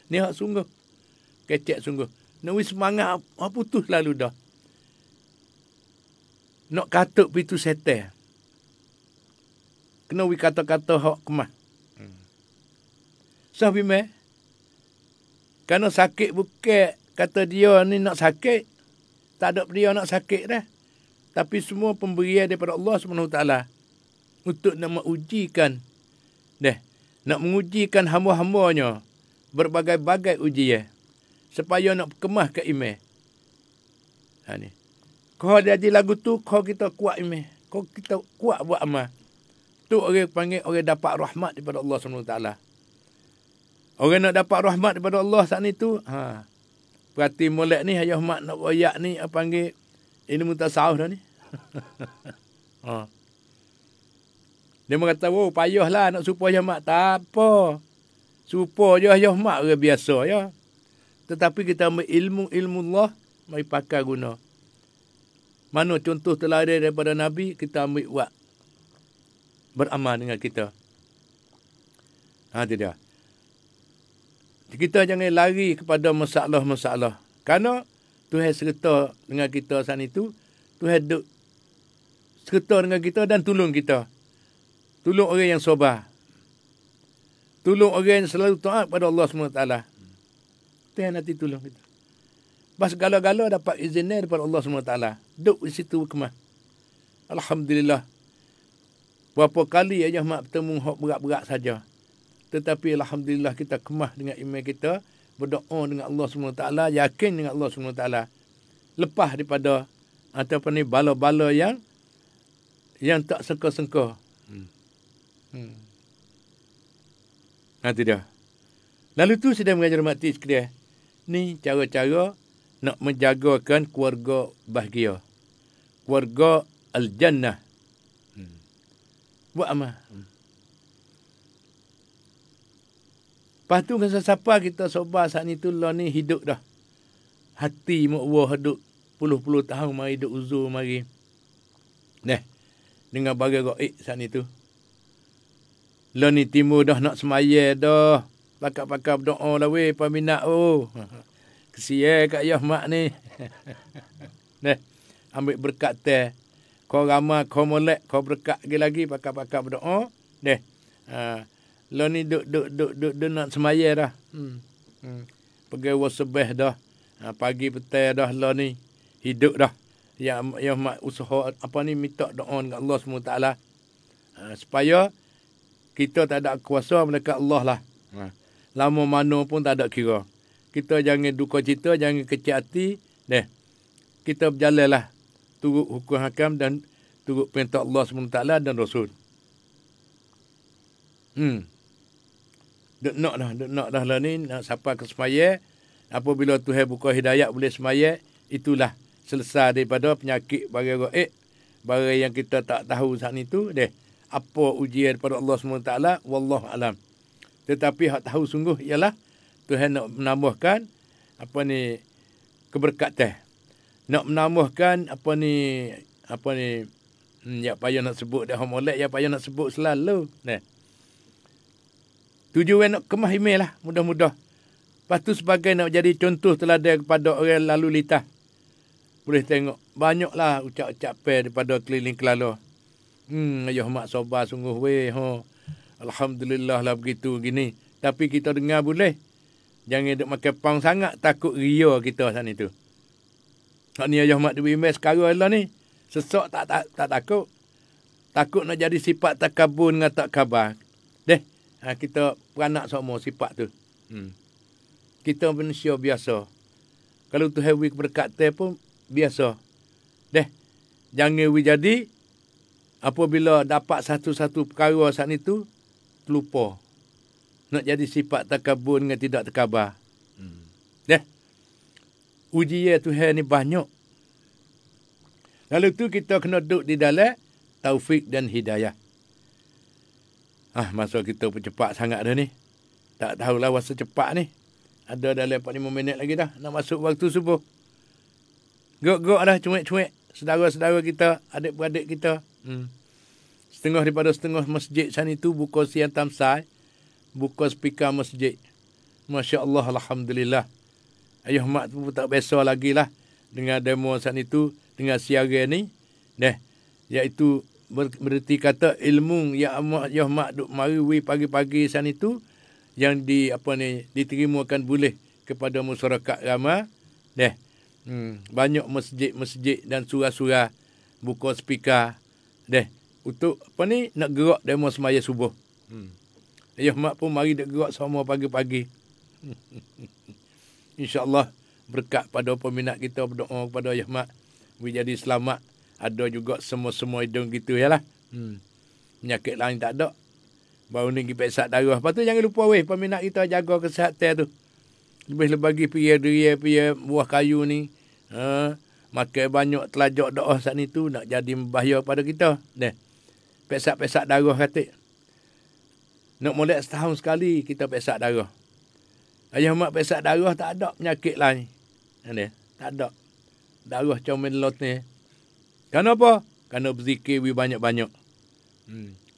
Ni hak sungguh. Kecek sungguh. Nak wis semangat, putus lalu dah. Nak katuk pitu setel. Kena wis kata-kata hak kemah. Sah bimai. Kerana sakit bukan kata dia ni nak sakit. Tak ada dia nak sakit dah. Tapi semua pemberian daripada Allah SWT untuk nak mengujikan, nak mengujikan hamba-hambanya berbagai-bagai ujian supaya nak kemah ke iman. Ni. Kau jadi lagu tu, kau kita kuat iman. Kau kita kuat buat amal. Tu orang panggil orang dapat rahmat daripada Allah SWT. Orang nak dapat rahmat daripada Allah saat ni tu, perhati molek ni, ayah mak nak royak ni, panggil ilmu tasawuf dah ni. Dia kata, payahlah nak supa ayah mak. Tak apa. Supa je ayah mak orang biasa ya. Tetapi kita ambil ilmu Allah, mari pakai guna. Mana contoh teladan daripada Nabi, kita ambil buat. Beramal dengan kita. Itu dia. Kita jangan lari kepada masalah-masalah. Kerana Tuhan serta dengan kita saat itu, Tuhan duduk serta dengan kita dan tolong kita. Tolong orang yang sabar. Tolong orang yang selalu taat pada Allah SWT. Tuhan nanti tolong kita. Pas segala-gala dapat izin daripada Allah SWT. Duduk di situ kemah. Alhamdulillah. Berapa kali ayah mak bertemu hak berat-berat saja. Tetapi Alhamdulillah kita kemah dengan iman kita. Berdoa dengan Allah SWT. Yakin dengan Allah SWT. Lepas daripada ataupun ni bala-bala yang tak sengka-sengka. Itu dia. Lalu tu sedang mengajar mati sekalian. Ni cara-cara nak menjagakan keluarga bahagia. Keluarga al-jannah. Buat amal. Lepas tu kan siapa kita sobat saat ni tu lah ni hidup dah. Hati mu'wah hidup puluh-puluh tahun mari hidup uzur mari. Dengan bagai gaib saat ni tu. Lah ni timur dah nak semaya dah. Pakak-pakak berdoa lah weh peminat Kesian kat ayah mak ni. Ambil berkat teh. Kau ramah, kau molek, kau berkat lagi pakak-pakak berdoa. Lah ni duk nak semaya dah. Pergi wasbeh dah. Pagi petang dah lah ni. Hidup dah. Yang mak usaha minta doa dengan Allah SWT. Supaya kita tak ada kuasa melekat Allah lah. Lama mana pun tak ada kira. Kita jangan duka cita, jangan kecil hati. Kita berjalanlah. Turut hukum hakam dan turut perintah Allah SWT dan Rasul. Duk nak dah lah ni. Nak sampai ke semaya. Apabila Tuhan buka hidayat boleh semaya. Itulah selesai daripada penyakit barang gaib. Barang yang kita tak tahu saat itu. Apa ujian daripada Allah SWT. Wallahualam. Tetapi hak tahu sungguh ialah Tuhan nak menambahkan keberkatan. Nak menambahkan ya payah nak sebut dah molek, ya payah nak sebut selalu. Tujuan nak kemah email lah, mudah-mudah. Lepas tu sebagai nak jadi contoh teladan kepada orang lalu lintas. Boleh tengok banyaklah ucap-ucap daripada keliling kelala. Ayah mak sabar sungguh weh. Alhamdulillah lah begitu gini. Tapi kita dengar boleh. Jangan duk makan pang sangat, takut ria kita sana itu. Hak ni ayah mak diberi email sekarang lah ni. Sesak tak takut. Takut nak jadi sifat takabur dengan tak kabar. Kita beranak semua sifat tu. Kita manusia biasa. Kalau Tuhan beri keberkatan pun biasa. jangan jadi apabila dapat satu-satu perkara saat itu, terlupa. Nak jadi sifat takabur dengan tidak takabar. Ujian Tuhan ni banyak. Lalu tu kita kena duduk di dalam taufik dan hidayah. Masa kita percepat sangat dah ni. Tak tahulah masa cepat ni. Ada dalam 45 minit lagi dah. Nak masuk waktu subuh. Gok-gok dah, cuek-cuek. Saudara-saudara kita, adik-beradik kita. Setengah daripada setengah masjid sana itu buka siang tamsai. Buka speaker masjid. Masya Allah, Alhamdulillah. Ayuh mak tu tak biasa lagi lah. Dengan demo sana itu. Dengan siaran ni. Iaitu bererti kata ilmu yang ayuh mak duk mari pagi-pagi sana itu. Yang diterimakan boleh kepada masyarakat ramai. Banyak masjid-masjid dan surah-surah buka speaker. Untuk nak gerak demo semaya subuh. Ayuh mak pun mari nak gerak sama pagi-pagi. InsyaAllah berkat pada peminat kita berdoa kepada ayuh mak. Jadi selamat. Ada juga semua-semua hidung gitu ya lah. Penyakit lain tak ada. Baru ni pergi periksa darah. Lepas tu jangan lupa peminat kita jaga kesihatan tu. Lebih bagi pergi buah kayu ni. Makan banyak telajak doa saat ni tu. Nak jadi bahaya pada kita. Periksa darah kata. Nak molek setahun sekali kita periksa darah. Ayah mak periksa darah tak ada penyakit lain. Tak ada. Darah comel lot ni. Kenapa? Kerana berzikir banyak-banyak.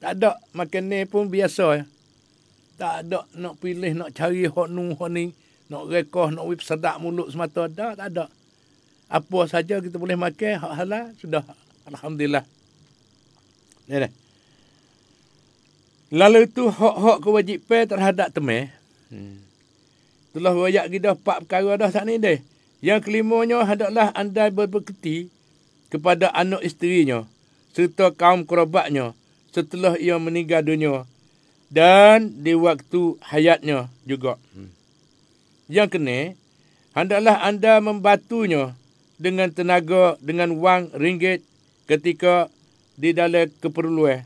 Tak ada. Makan ni pun biasa. Tak ada nak pilih, nak cari hok ni. Nak rekah, nak wip sedak mulut semata. Tak ada. Apa saja kita boleh makan, hak halal, sudah. Alhamdulillah. Lalu tu hak-hak kewajipan terhadap teman. Itulah wayak kita 4 perkara dah saat ni deh. Yang kelimanya adalah andai berbakti kepada anak isterinya serta kaum kerabatnya setelah ia meninggal dunia dan di waktu hayatnya juga. Yang kena, hendaklah anda membantunya dengan tenaga, dengan wang ringgit ketika di dalam keperluan.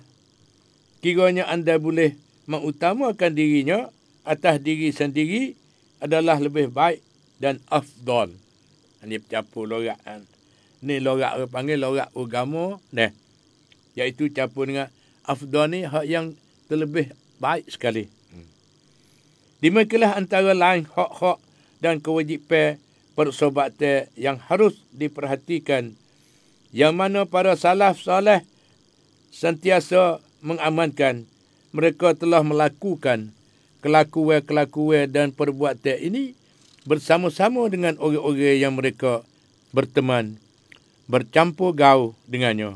Kiranya anda boleh mengutamakan dirinya atas diri sendiri adalah lebih baik dan afdal. Ini campur lorak. Ni lorak orang panggil lorak agama. Iaitu campur dengan afdal ni hak yang terlebih baik sekali. Demikianlah antara lain hak-hak dan kewajipan persahabatan yang harus diperhatikan. Yang mana para salaf saleh sentiasa mengamankan. Mereka telah melakukan kelakuan-kelakuan dan perbuatan ini bersama-sama dengan orang-orang yang mereka berteman, bercampur gaul dengannya.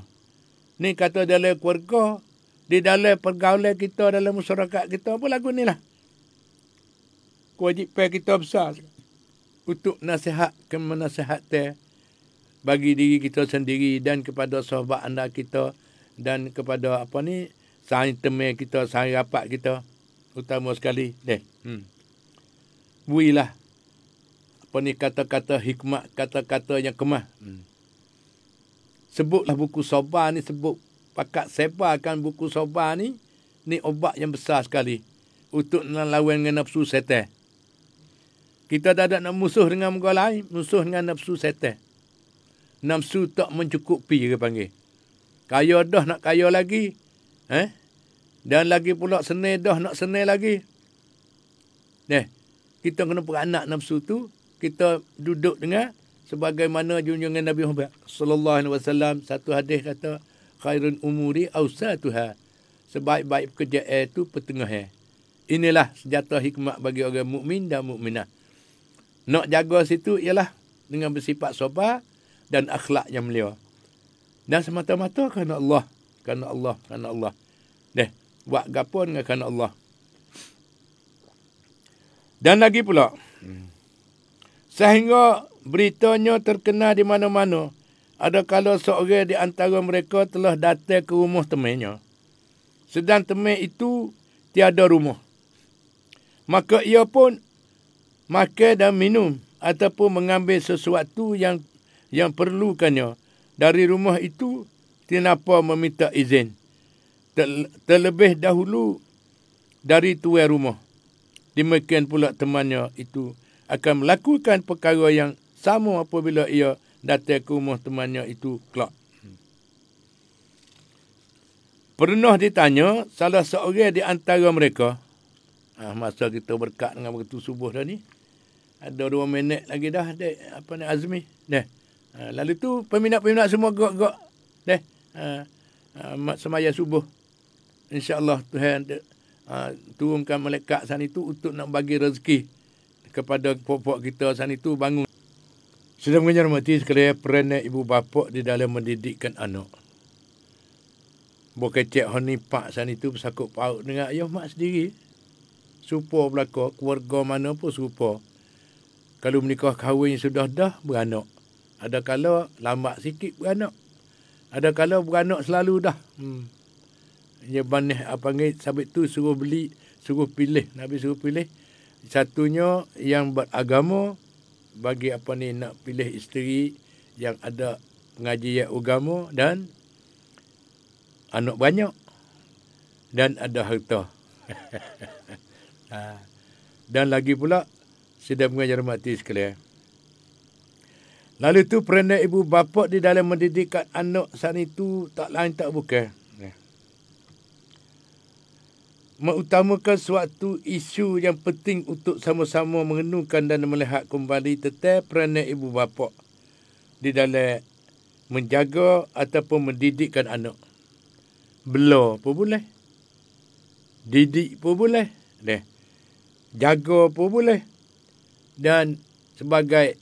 Ni kata dalam keluarga, di dalam pergaulan kita, dalam masyarakat kita, apa lagu ni lah. Kewajipan kita besar untuk menasihatan bagi diri kita sendiri dan kepada sahabat anda kita dan kepada saing teman kita, saing rapat kita. Utama sekali. Builah kata-kata hikmat, kata-kata yang kemah. Sebutlah buku sobar ni, sebut pakat sebarkan buku sobar ni. Ni obat yang besar sekali untuk melawan dengan nafsu setan. Kita tak ada nak musuh dengan muka lain, musuh dengan nafsu setan. Nafsu tak mencukupi, dia panggil. Kaya dah nak kaya lagi. Dan lagi pula senil dah nak senil lagi. Kita kena peranak nafsu tu. Kita duduk dengan sebagaimana junjungan Nabi Muhammad sallallahu alaihi wasallam, satu hadis kata khairun umuri awsatuha. Sebaik-baik pekerjaan itu pertengahan. Inilah senjata hikmat bagi orang mukmin dan mukminah. Nak jaga situ ialah dengan bersifat sabar dan akhlak yang mulia. Dan semata-mata kerana Allah. Kerana Allah. Kerana Allah. Buat gapo dengan kerana Allah. Dan lagi pula. Sehingga beritanya terkenal di mana-mana. Ada kala seorang di antara mereka telah datang ke rumah temannya. Sedang teman itu tiada rumah. Maka ia pun makan dan minum ataupun mengambil sesuatu yang perlukannya dari rumah itu kenapa meminta izin. Terlebih dahulu dari tuan rumah. Demikian pula temannya itu akan melakukan perkara yang sama apabila ia datang ke rumah temannya itu kelak. Pernah ditanya salah seorang di antara mereka, masa kita berkat dengan waktu subuh dah ni, ada 2 minit lagi dah, dek, Azmi. Lalu tu peminat-peminat semua gerak-gerak. Semaya subuh. InsyaAllah Tuhan turunkan malaikat sana itu untuk nak bagi rezeki kepada puak-puak kita sana itu bangun. Sudah menghormati sekalian peranan ibu bapa di dalam mendidikkan anak. Bukan cek honi pak sana itu bersakut paut dengan ayah mak sendiri. Serupa belaka, keluarga mana pun serupa. Kalau menikah kahwin sudah dah beranak. Ada kala lambat sikit beranak. Ada kala beranak selalu dah. Dia banih panggil sabit tu suruh beli, suruh pilih. Nabi suruh pilih. Satunya yang beragama, bagi nak pilih isteri yang ada pengajian agama dan anak banyak dan ada harta. Dan lagi pula sudah mengajar mati sekalian. Lalu tu peranan ibu bapa di dalam mendidikkan anak saat itu tak lain tak bukan. Mengutamakan suatu isu yang penting untuk sama-sama mengenungkan dan melihat kembali tentang peranan ibu bapa di dalam menjaga ataupun mendidikkan anak. Bela pun boleh. Didik pun boleh. Jaga pun boleh. Dan sebagai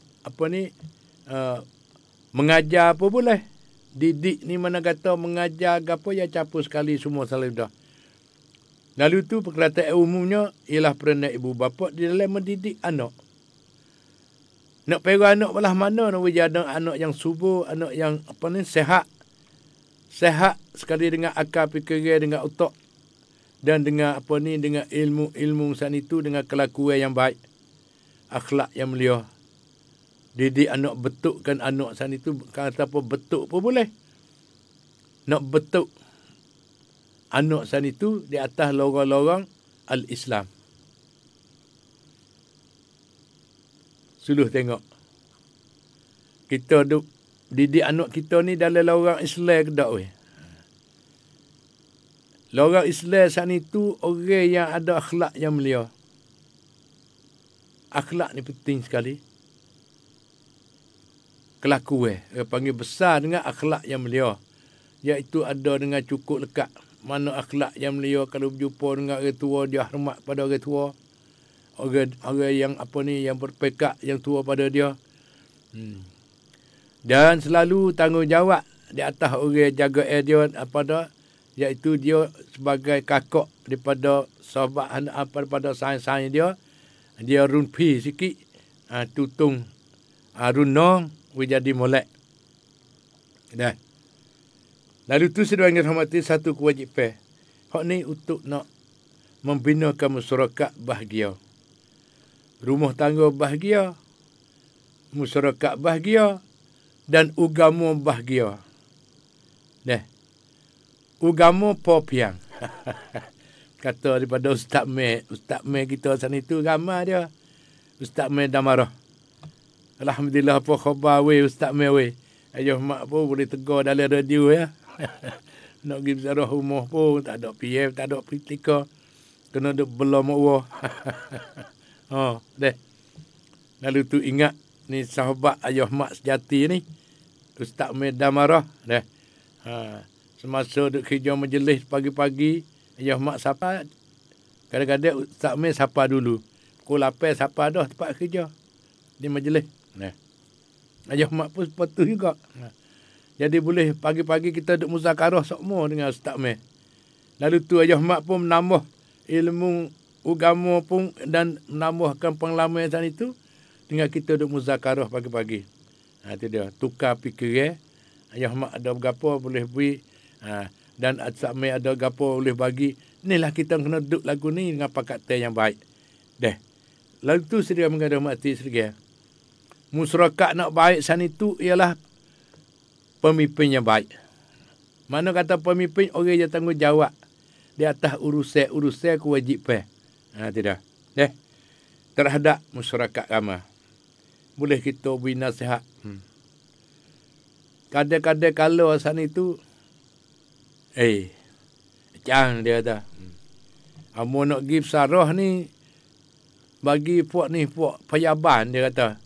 mengajar pun boleh. Didik ni mana kata mengajar apa ya capur sekali semua selalu dah. Lalu tu perkataan umumnya ialah peranan ibu bapa di dalam mendidik anak. Nak pergi anak belah mana nak jadi anak yang subur, anak yang sehat. Sehat sekali dengan akal fikiran, dengan otak dan dengan dengan ilmu-ilmu san itu, dengan kelakuan yang baik, akhlak yang mulia. Didik anak, betulkan anak san itu, kata apa betul pun boleh. Nak betul anak san itu di atas lorong-lorong al-Islam. Suluh tengok. Kita didik anak kita ni dalam lorong Islam ke tak weh? Lorong Islam san itu orang yang ada akhlak yang mulia. Akhlak ni penting sekali. Kelakuan, panggil besar dengan akhlak yang mulia. Iaitu ada dengan cukup lekat. Mana akhlak yang mulia kalau berjumpa dengan orang tua, dia hormat pada orang tua. Orang yang yang berpekat, yang tua pada dia. Dan selalu tanggungjawab di atas orang jaga dia iaitu dia sebagai kakak daripada sahabat daripada sains-sains dia. Dia rumpi sikit, tutung runong, jadi molek. Dah. Lalu tu sudah ingin hormati satu kewajipan. Hak ni untuk nak membinakan masyarakat bahagia. Rumah tangga bahagia. Masyarakat bahagia. Dan agama bahagia. Agama popiang. Kata daripada Ustaz Meh kita sana itu ramai dia. Ustaz Meh Damarah. Alhamdulillah apa khabar weh Ustaz Meh weh. Ayah mak pun boleh tegur dalam radio ya. Nak pergi ziarah rumah pun tak ada PM, tak ada politika. Kena duk belah mak wah. Lalu tu ingat ni sahabat ayah mak sejati ni. Ustaz Medan Marah. Semasa duk kerja majlis pagi-pagi, ayah mak sapa. Kadang-kadang Ustaz Med sapa dulu. Pukul 8 sapa dah tempat kerja. Di majlis. Ayah mak pun sepatu juga. Jadi boleh pagi-pagi kita duk muzakarah semua dengan Ustaz Meh. Lalu tu ayah mak pun menambah ilmu agama pun dan menambahkan pengalaman sana itu dengan kita duk muzakarah pagi-pagi. Itu dia. Tukar fikiran. Ayah mak ada berapa boleh beri. Dan Ustaz Meh ada berapa boleh bagi. Inilah kita kena duduk lagu ni dengan pakatan yang baik. Lalu tu sedia mengadah mati sedia. Masyarakat nak baik sana itu ialah pemimpin yang baik. Mana kata pemimpin orang yang tanggungjawab di atas urusan kewajipan. Tidak. Terhadap masyarakat ramai. Boleh kita beri nasihat. Kadang-kadang kalau asal itu, jangan dia kata. Amo nak pergi Sarah ni, bagi puak payaban, dia kata.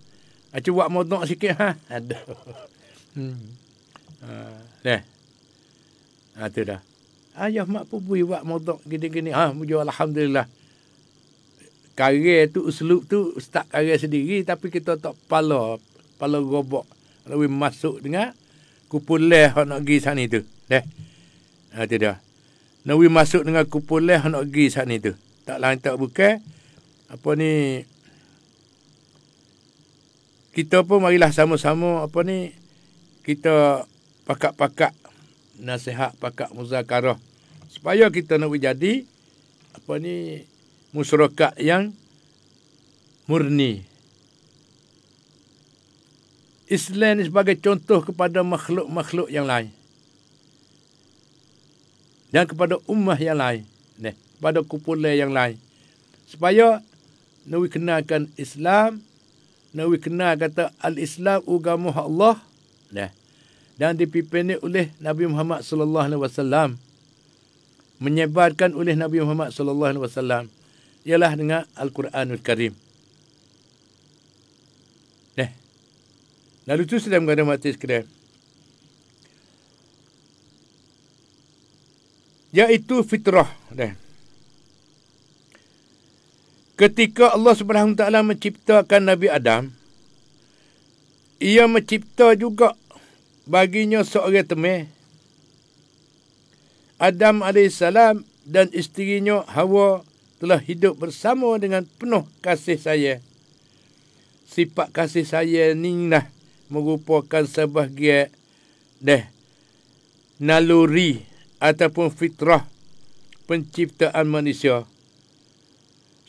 Cuba modok sikit, Aduh. Itu dah. Ayah mak pun bui buat modok gini-gini. Mujur Alhamdulillah. Karya tu, uslub tu, ustaz karya sendiri, tapi kita tak pala robok. Lalu masuk dengan kupuleh nak pergi sana tu. Itu dah. Nawi masuk dengan kupuleh nak pergi sana tu. Tak lain tak bukan. Apa ni, kita pun marilah sama-sama kita pakat-pakat nasihat, pakat muzakarah supaya kita nak jadi masyarakat yang murni. Islam ni sebagai contoh kepada makhluk-makhluk yang lain dan kepada ummah yang lain, kepada kumpulan yang lain, supaya nak kenalkan Islam, nak kenal kata al-Islam agama Allah, dan dipimpin oleh Nabi Muhammad sallallahu alaihi wasallam, menyebarkan oleh Nabi Muhammad sallallahu alaihi wasallam ialah dengan Al-Quranul Karim. Lalu tu sedang mengada mati sekalian, iaitu fitrah. Ketika Allah Subhanahu Wa Taala menciptakan Nabi Adam, ia mencipta juga baginya seorang teman, Adam AS, dan isterinya Hawa telah hidup bersama dengan penuh kasih sayang. Sifat kasih sayang ni lah merupakan sebahagian naluri ataupun fitrah penciptaan manusia.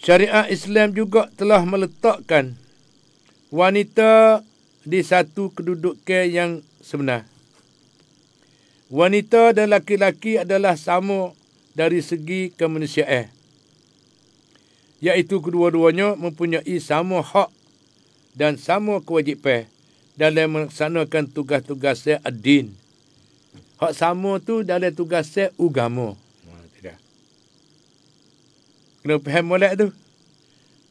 Syariat Islam juga telah meletakkan wanita di satu kedudukan yang sebenar. Wanita dan laki-laki adalah sama dari segi kemanusiaan, iaitu kedua-duanya mempunyai sama hak dan sama kewajipan dalam melaksanakan tugas-tugas ad-din. Hak sama tu dalam tugas agama. Kena faham molek tu.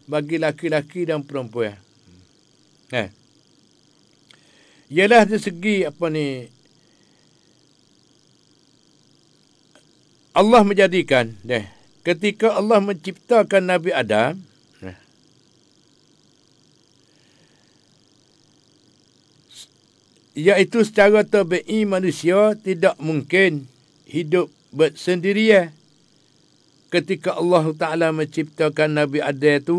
Bagi laki-laki dan perempuan. Ialah dari segi Allah menjadikan ketika Allah menciptakan Nabi Adam, iaitu secara tabi'i manusia tidak mungkin hidup bersendirian. Ketika Allah Ta'ala menciptakan Nabi Adam tu,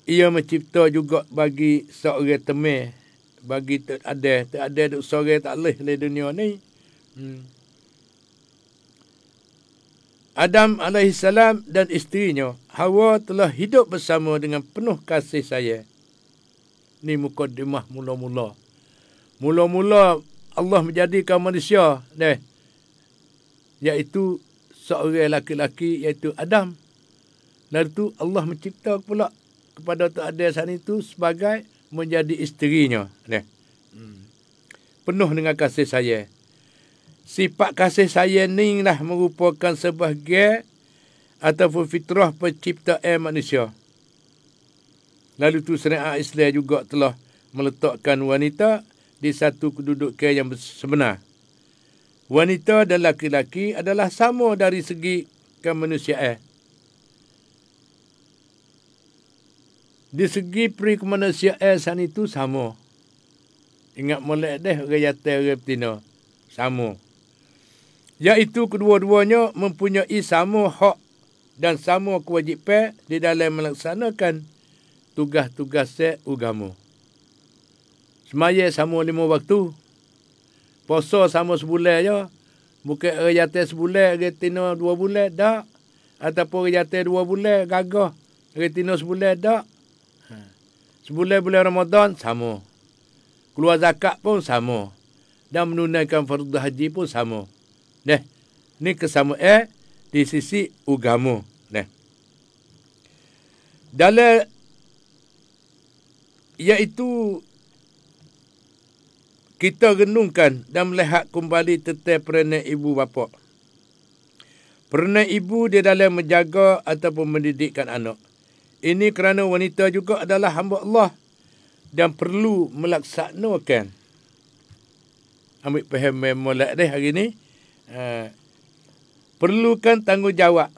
ia mencipta juga bagi seorang teman, bagi tak ada seorang tak boleh di dunia ni. Adam AS dan isterinya Hawa telah hidup bersama dengan penuh kasih sayang. Ni mukadimah mula-mula. Mula-mula Allah menjadikan manusia, iaitu seorang laki-laki, iaitu Adam. Lalu tu Allah mencipta pula kepada Tok Adam sana itu sebagai menjadi isterinya. Penuh dengan kasih sayang. Sifat kasih sayang ni lah merupakan sebahagian ataupun fitrah penciptaan manusia. Lalu tu syariat Islam juga telah meletakkan wanita di satu kedudukan yang sebenar. Wanita dan laki-laki adalah sama dari segi kemanusiaan. Di segi perikemanusiaan sana itu sama. Ingat molek orang jantan orang betina. Sama. Iaitu kedua-duanya mempunyai sama hak dan sama kewajipan di dalam melaksanakan tugas-tugas agama. Semaya sama 5 waktu. Puasa sama sebulan je. Bukan orang jantan sebulan, orang betina 2 bulan, tak. Ataupun orang jantan 2 bulan, gagah. Orang betina sebulan, tak. Sebulan bulan Ramadan, sama. Keluar zakat pun sama. dan menunaikan fardu haji pun sama. Ni kesamaan di sisi agama. Dalam iaitu kita renungkan dan melihat kembali tentang peranan ibu bapa. Peranan ibu di dalam menjaga ataupun mendidikkan anak. Ini kerana wanita juga adalah hamba Allah dan perlu melaksanakan. Ambil faham molek deh hari ni. Perlukan tanggungjawab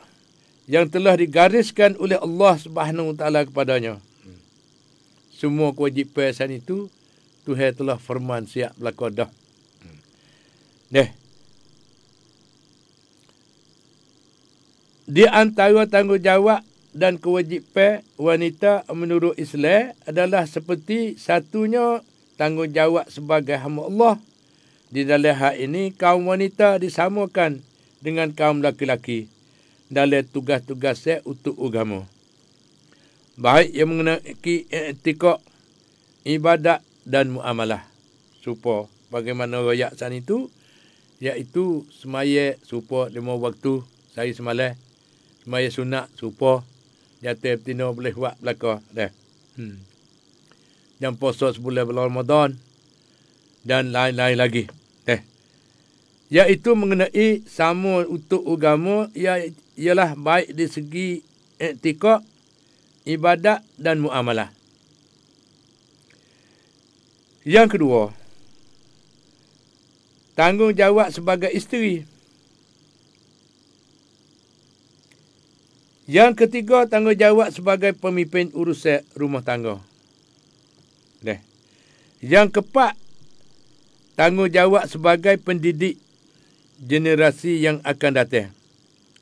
yang telah digariskan oleh Allah Subhanahu Wa Taala kepadanya. Semua kewajipan itu Tuhan telah firman siap berlaku dah. Di antara tanggungjawab dan kewajipan wanita menurut Islam adalah seperti satunya tanggungjawab sebagai hamba Allah. Di dalam hal ini, kaum wanita disamakan dengan kaum laki-laki dalam tugas-tugasnya untuk agama. Baik yang mengenai etika, ibadat dan muamalah. Supaya bagaimana royak san itu, iaitu semaya supaya 5 waktu sehari semalam, semaya sunat supaya jatuh betina boleh buat belaka dah. Dan puasa sebulan bulan Ramadan dan lain-lain lagi. Iaitu mengenai sama untuk agama ialah baik di segi etika, ibadat dan muamalah. Yang kedua, tanggungjawab sebagai isteri. Yang ketiga, tanggungjawab sebagai pemimpin urusan rumah tangga. Yang keempat, tanggungjawab sebagai pendidik generasi yang akan datang.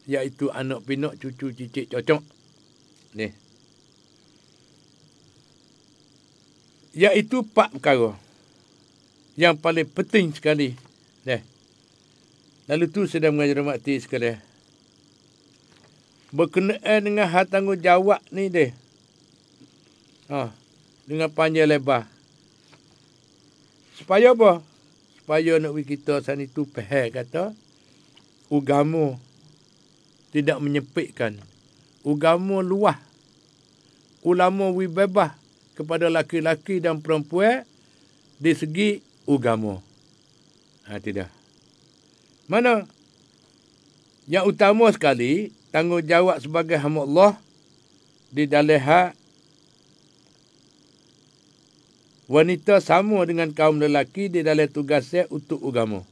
Iaitu anak pinak, cucu, cicit, cocok. Iaitu 4 perkara yang paling penting sekali. Lalu tu sedang mengajar mati sekali. Berkenaan dengan hal tanggungjawab ni dengan panjang lebar. Supaya apa? Supaya nak kita sana itu faham kata agama tidak menyempitkan. Agama luas. Ulama bebas kepada laki-laki dan perempuan di segi agama. Tidak. Mana? Yang utama sekali, tanggungjawab sebagai hamba Allah di dalam hak wanita sama dengan kaum lelaki di dalam tugasnya untuk agama.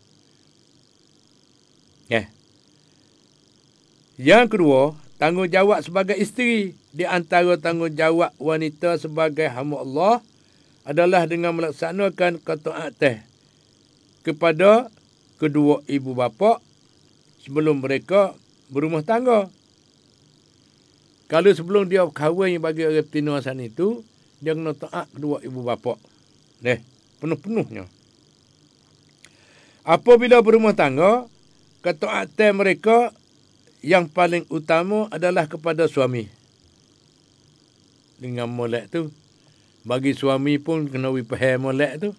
Yang kedua, tanggungjawab sebagai isteri. Di antara tanggungjawab wanita sebagai hamba Allah adalah dengan melaksanakan ketaatan kepada kedua ibu bapa sebelum mereka berumah tangga. Kalau sebelum dia kahwin bagi orang betina sana itu, dia kena taat kedua ibu bapa. Penuh-penuhnya. Apabila berumah tangga, ketaatan mereka yang paling utama adalah kepada suami. Dengan molek tu. Bagi suami pun kena faham molek tu.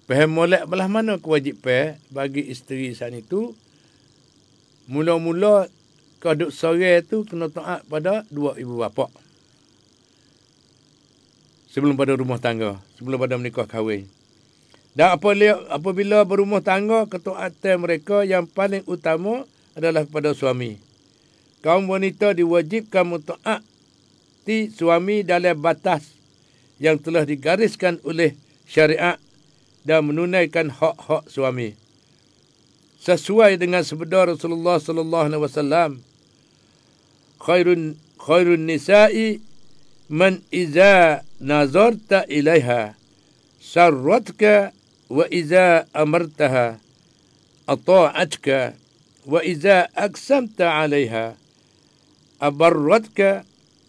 Faham molek belah mana kewajipan bagi isteri saat itu. Mula-mula kau duk sore tu kena taat pada dua ibu bapa. Sebelum pada rumah tangga. Sebelum pada menikah kahwin. Dan apabila berumah tangga, ketaatan mereka yang paling utama adalah kepada suami. Kaum wanita diwajibkan mentaati suami dalam batas yang telah digariskan oleh syariat dan menunaikan hak-hak suami. Sesuai dengan sabda Rasulullah sallallahu alaihi wasallam, khairun nisa'i man iza nazarta ilaiha sarratka wa iza amartaha ata'atka wa iza aqsamta 'alayha abarratka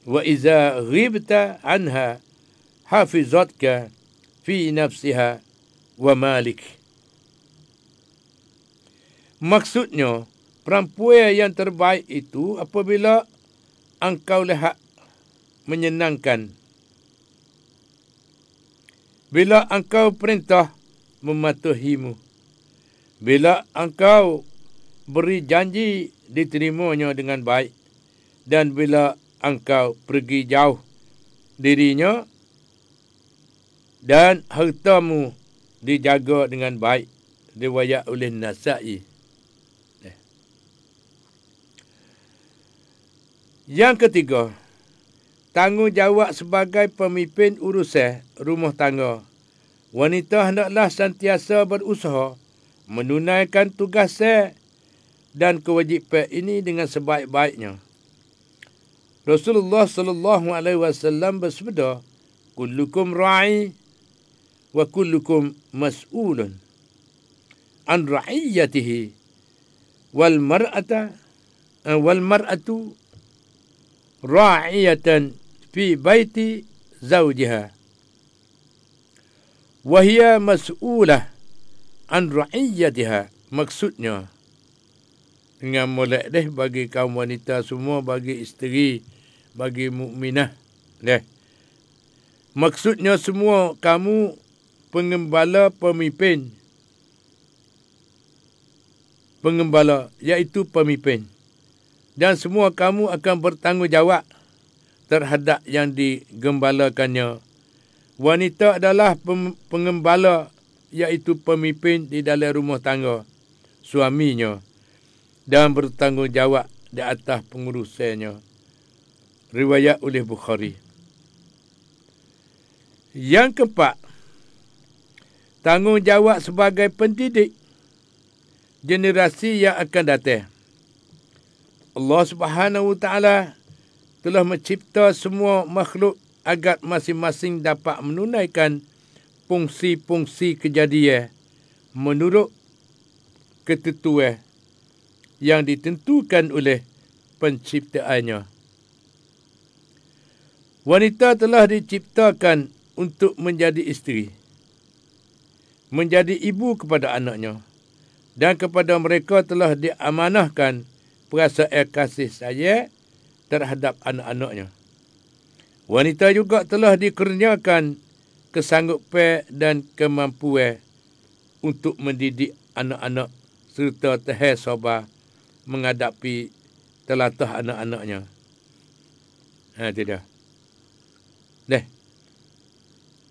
wa iza ghibta 'anha hafizatka fi nafsiha wa malik. Maksudnya, perempuan yang terbaik itu apabila engkau lihat menyenangkan. Bila engkau perintah mematuhimu. Bila engkau beri janji, diterimanya dengan baik. Dan bila engkau pergi jauh dirinya dan hartamu dijaga dengan baik. Riwayat oleh Nasa'i. Yang ketiga, tanggungjawab sebagai pemimpin urusan rumah tangga. Wanita hendaklah sentiasa berusaha menunaikan tugas dan kewajipan ini dengan sebaik-baiknya. Rasulullah sallallahu alaihi wasallam bersabda, "Kullukum ra'i wa kullukum mas'ulun an ra'iyatihi wal mar'atu ra'iyatan fi baiti zawjiha wa hiya mas'ulah an ra'iyatiha." Maksudnya, dengan molek bagi kaum wanita semua, bagi isteri, bagi mukminah. Maksudnya semua kamu pengembala pemimpin. Pengembala iaitu pemimpin. Dan semua kamu akan bertanggungjawab terhadap yang digembalakannya. Wanita adalah pengembala iaitu pemimpin di dalam rumah tangga suaminya dan bertanggungjawab di atas pengurusannya. Riwayat oleh Bukhari. Yang keempat, tanggungjawab sebagai pendidik generasi yang akan datang. Allah Subhanahu Wa Taala telah mencipta semua makhluk agar masing-masing dapat menunaikan fungsi-fungsi kejadian menurut ketentuan yang ditentukan oleh penciptaannya. Wanita telah diciptakan untuk menjadi isteri, menjadi ibu kepada anaknya, dan kepada mereka telah diamanahkan perasaan kasih sayang terhadap anak-anaknya. Wanita juga telah dikurniakan kesanggupan dan kemampuan untuk mendidik anak-anak serta tahan sabar menghadapi telatah anak-anaknya. Tidak.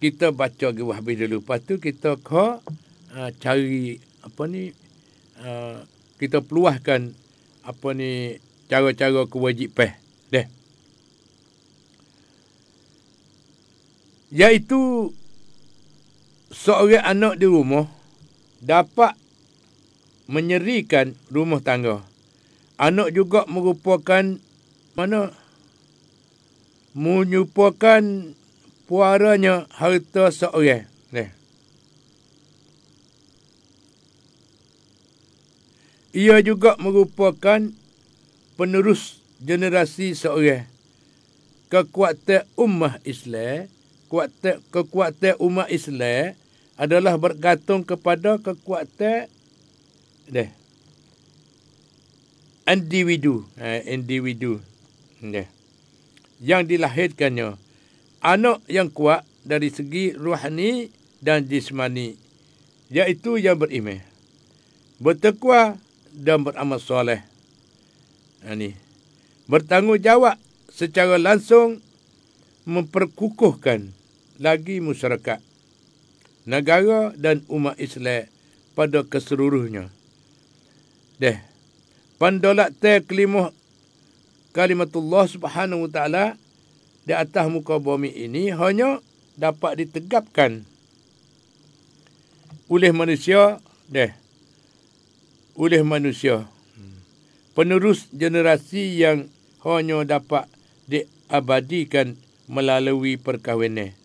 Kita baca ke habis dulu. Lepas tu kita cari kita peluahkan cara-cara kewajipan. Iaitu seorang anak di rumah dapat menyerikan rumah tangga. Anak juga merupakan menyupakan puaranya harta seorang. Ia juga merupakan penerus generasi seorang. Kekuatan ummah Islam, kekuatan umat Islam adalah bergantung kepada kekuatan individu yang dilahirkannya. Anak yang kuat dari segi rohani dan jismani, iaitu yang beriman, bertakwa dan beramal soleh. Bertanggungjawab secara langsung memperkukuhkan lagi masyarakat, negara dan umat Islam pada keseluruhnya. Pendolatan kalimatullah Subhanahu Wa Taala di atas muka bumi ini hanya dapat ditegapkan oleh manusia, penerus generasi yang hanya dapat diabadikan melalui perkahwinan.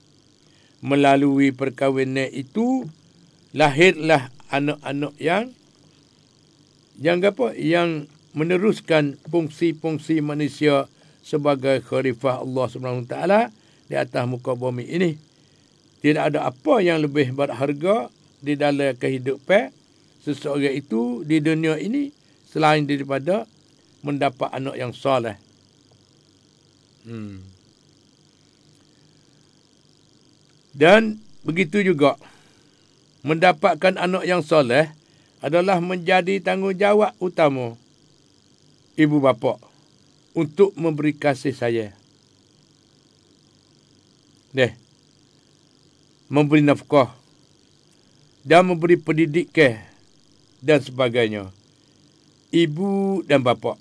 Melalui perkahwinan itu lahirlah anak-anak yang meneruskan fungsi-fungsi manusia sebagai khalifah Allah SWT di atas muka bumi ini. Tidak ada apa yang lebih berharga di dalam kehidupan seseorang itu di dunia ini selain daripada mendapat anak yang soleh. Dan begitu juga mendapatkan anak yang soleh adalah menjadi tanggungjawab utama ibu bapa untuk memberi kasih sayang. Memberi nafkah dan memberi pendidikan dan sebagainya. Ibu dan bapa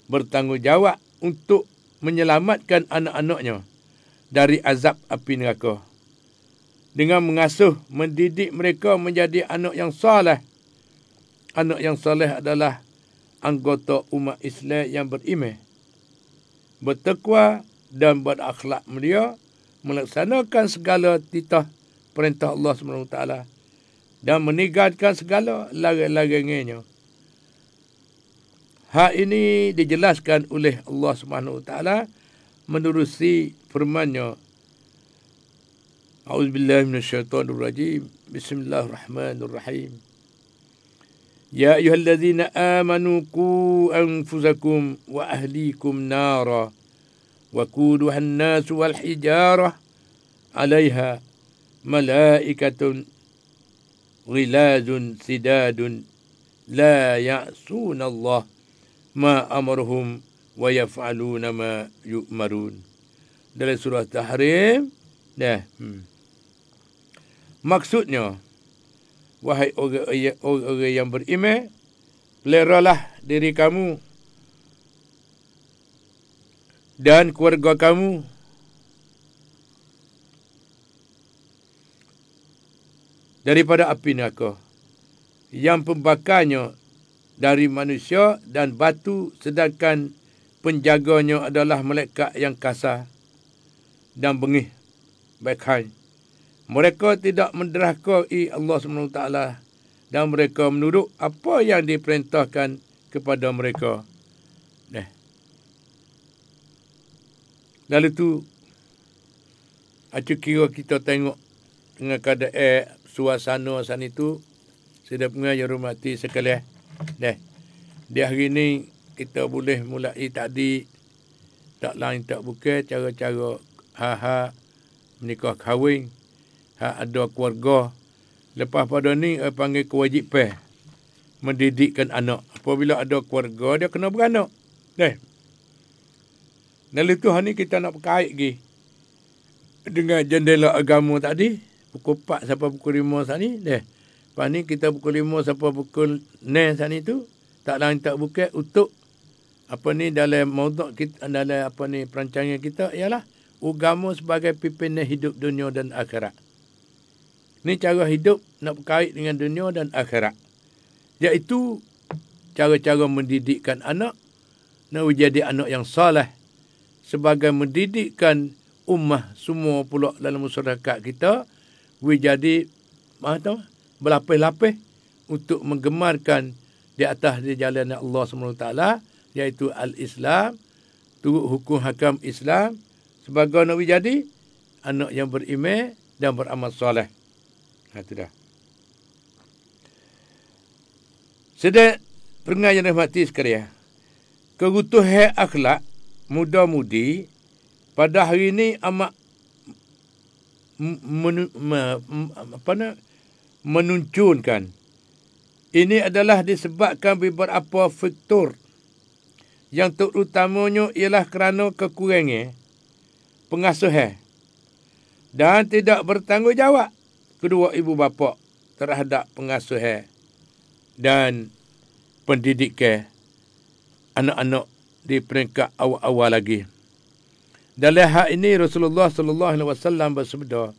bertanggungjawab untuk menyelamatkan anak-anaknya dari azab api neraka dengan mengasuh, mendidik mereka menjadi anak yang soleh. Anak yang soleh adalah anggota umat Islam yang beriman, bertakwa dan berakhlak mulia, melaksanakan segala titah perintah Allah SWT dan meninggalkan segala larangan-larangannya. Hal ini dijelaskan oleh Allah SWT menerusi firman-Nya. A'udzubillahi minasyaitonirrajim. Bismillahirrahmanirrahim. Ya ayyuhallazina amanu qu anfusakum wa ahlikum nara wa quduha an-nas wal hijarah 'alaiha malaikatun ghilazun sidadun la ya'suna Allah ma amaruhum wa yaf'aluna ma yu'marun. Dalam surah Tahrim. Maksudnya, wahai orang yang beriman, peliharalah diri kamu dan keluarga kamu daripada api neraka yang pembakarnya dari manusia dan batu, sedangkan penjaganya adalah malaikat yang kasar dan bengih baikhan. Mereka tidak menderhakai Allah SWT dan mereka menurut apa yang diperintahkan kepada mereka. Lalu tu, kira kita tengok dengan keadaan suasana sana itu, sedap yang hormati sekalian. Di hari ini kita boleh mulai tadi tak lain tak bukan cara-cara hak menikah kahwin, hak ada keluarga. Lepas pada ni panggil kewajipan mendidikkan anak. Apabila ada keluarga, dia kena beranak. Lalu tu hari ni kita nak berkait lagi dengan jendela agama tadi, pukul 4 sampai pukul 5 saat ni. Lepas ni kita pukul 5 sampai pukul 6 saat ni tu, tak lain tak bukan untuk dalam maudhu' kita, dalam perancangan kita ialah agama sebagai pimpinan hidup dunia dan akhirat. Ni cara hidup nak berkait dengan dunia dan akhirat. Iaitu cara-cara mendidikkan anak nak menjadi anak yang soleh, sebagai mendidikkan ummah semua pula dalam masyarakat kita menjadi berlapis-lapis untuk menggemarkan di atas di jalan Allah SWT, iaitu al-Islam, turut hukum hakam Islam, sebagai nak jadi anak yang beriman dan beramal soleh. Itu dah. Sedang pendengar yang dirahmati sekalian, kerutuhan akhlak muda-mudi pada hari ini amat menunjukkan. Ini adalah disebabkan beberapa faktor yang terutamanya ialah kerana kekurangan pengasuhan dan tidak bertanggungjawab kedua ibu bapa terhadap pengasuhan dan pendidikan anak-anak di peringkat awal-awal lagi. Dalam hal ini Rasulullah sallallahu alaihi wasallam bersabda,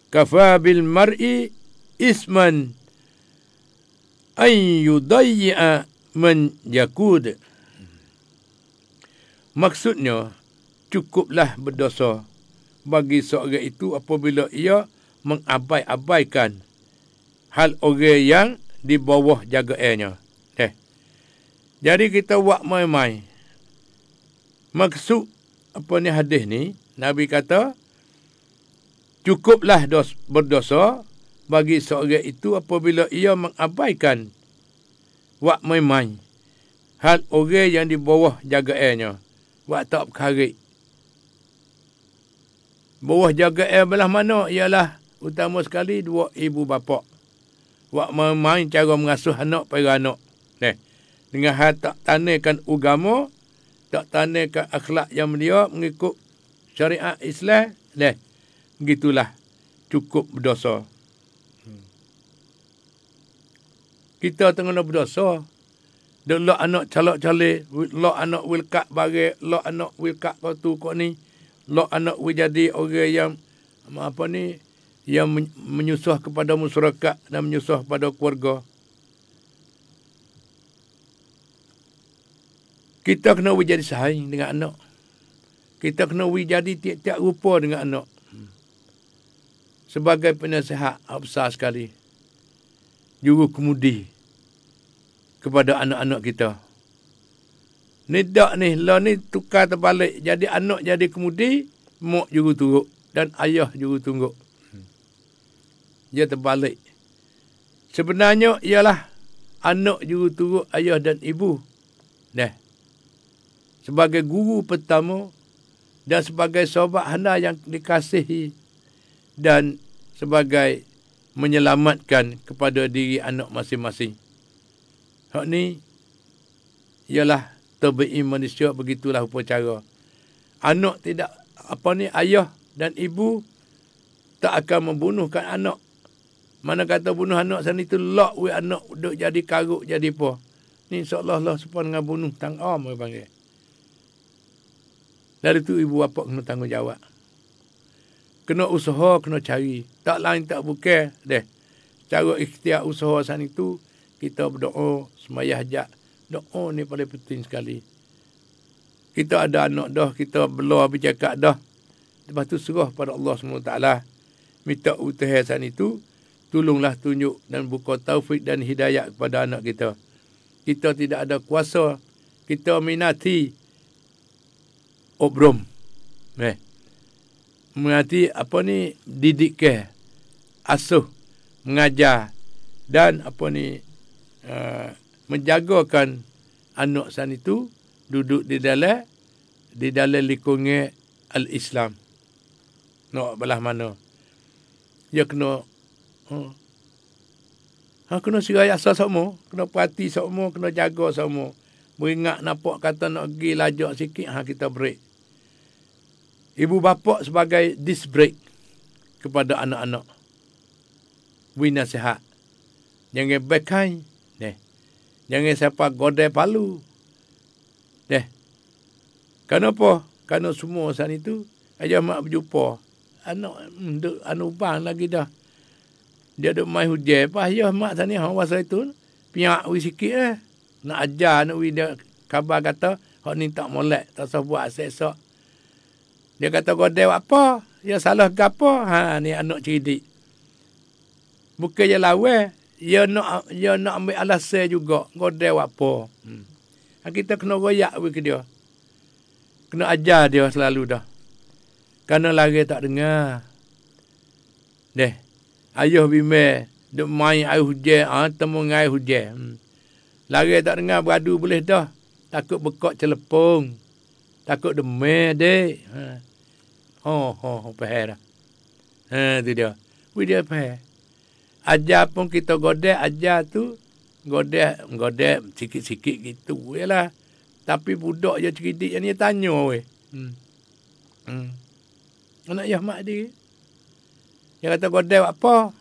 "Kafa bil mar'i isman ay yudayya man yakud." Maksudnya, cukuplah berdosa bagi seorang itu apabila ia mengabai-abaikan hal orang yang di bawah jagaannya. Jadi kita buat main-main. Maksud hadis ni, Nabi kata, cukuplah berdosa bagi seorang itu apabila ia mengabaikan buat main-main hal orang yang di bawah jagaannya. Buat tak berkarik. Bawah jagaan belah mana ialah utama sekali dua ibu bapa. Wak main cara mengasuh anak pada anak. Dengan hal tak tanakan agama, tak tanakan akhlak yang mulia mengikut syariat Islam, begitulah cukup berdosa. Kita tengah berdosa. Lok anak calak-calik, lok anak wilkat bagai, lok anak wilkat kau tu kau ni, lok anak wil jadi orang yang yang menyusah kepada masyarakat dan menyusah kepada keluarga. Kita kena jadi saing dengan anak. Kita kena jadi tiap-tiap rupa dengan anak. Sebagai penasihat besar sekali. Juru kemudi kepada anak-anak kita. Ni dak ni, lah ni tukar terbalik. Jadi anak jadi kemudi, mak juru turut dan ayah juru tungguk. Dia terbalik. Sebenarnya ialah anak juru turut ayah dan ibu. Sebagai guru pertama dan sebagai sahabat handa yang dikasihi dan sebagai menyelamatkan kepada diri anak masing-masing. Hak ni ialah tabi'i manusia, begitulah upacara. Anak tidak ayah dan ibu tak akan membunuhkan anak. Mana kata bunuh anak sana itu lak we anak duk jadi karuk jadi apa. Ni insya-Allah Allah supaya dengan bunuh tang am panggil. Dari tu ibu bapa kena tanggungjawab. Kena usaha, kena cari. Tak lain tak bukan. Cara ikhtiar usaha sana itu, kita berdoa, semayah hajat. Doa ni paling penting sekali. Kita ada anak dah, kita belah bercakap dah. Lepas tu serah pada Allah SWT. Minta utuhan sana itu, tolonglah tunjuk dan buka taufik dan hidayah kepada anak kita. Kita tidak ada kuasa. Kita minati obrom. Mengerti didik ke, asuh, mengajar dan menjagakan anak san itu duduk di dalam lingkungan al-Islam. Nak belah mana? Dia kena kena siraya sama, kena perhati sama, kena jaga sama. Beringat nampak kata nak pergi lajak sikit, kita break. Ibu bapa sebagai disc break kepada anak-anak. Beri nasihat. Jangan bekai. Jangan siapa godai palu. Kenapa? Kerana semua saat itu, aja mak berjumpa. Anak duk anubang lagi dah. Dia duk main hujan. Pas ya mak sana masa itu piak wi sikit Nak ajar nak wi dia khabar kata hak ni tak molek, tak usah buat esok. Dia kata godai apa? Ya salah gapo? Ni anak cerdik. Bukan je lawan, dia nak ambil alasan juga. Godai apa? Kita kena royak ke dia. Kena ajar dia selalu dah. Kerana lari tak dengar. Ayah bimel duk main air hujan, temu air hujan. Lari tak dengar beradu boleh dah. Takut bekak celepung. Takut demam dek. Faham dah. Tu dia. Dia faham. Ajar pun kita godek, ajar tu godek sikit-sikit gitu jelah. Tapi budak je cerdik yang ni tanya weh. Anak Yah mak dia. Dia kata godek apa?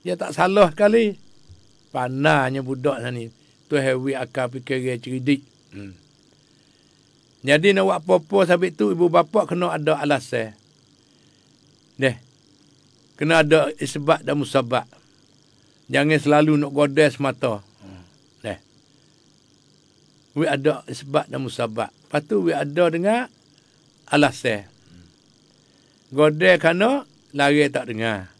Dia tak salah sekali. Panahnya budak ni. Tu hewi akal fikir dia cerdik. Jadi nak buat apa-apa sampai tu ibu bapa kena ada alasan. Kena ada isbat dan musabbat. Jangan selalu nak godek semata. We ada isbat dan musabbat. Lepas tu we ada dengan alasan. Godek kerana lari tak dengar.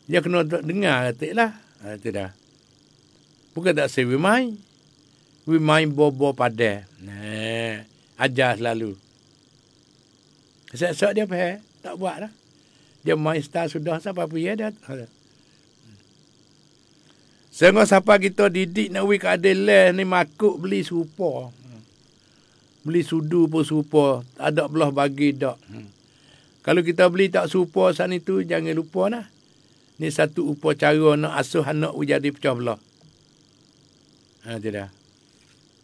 Dia kena dengar katiklah. Itu dah. Bukan tak say we main. We main bobo pada. Ajar selalu. Esok dia faham. Tak buat lah. Dia main star sudah sampai punya dah. Sehingga siapa kita didik nak wik keadilan ni makuk beli serupa. Beli sudu pun serupa. Tak ada belah bagi tak. Kalau kita beli tak serupa saat itu, jangan lupa lah. Ni satu upacara nak asuh anak jadi pecah belah. Tidak.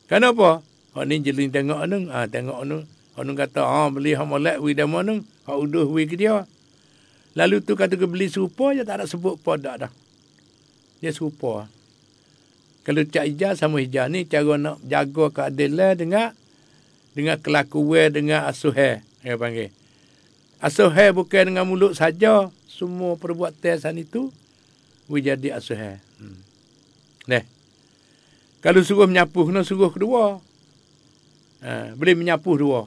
Kenapa? Hak ni jeling tengok nung, tengok nung. Hak nung kata, beli hak molek wi demo nung, hak uduh wi ke dia. Lalu tu kata ke beli serupa je tak nak sebut apa dah. Dia serupa. Kalau cak hijau sama hijau ni cara nak jaga keadilan dengan kelakuan dengan asuhan. Dia panggil. Asuhan bukan dengan mulut saja. Semua perbuatan san itu jadi asuhan. Nah. Kalau suruh menyapuh, kena suruh kedua. Boleh menyapuh dua.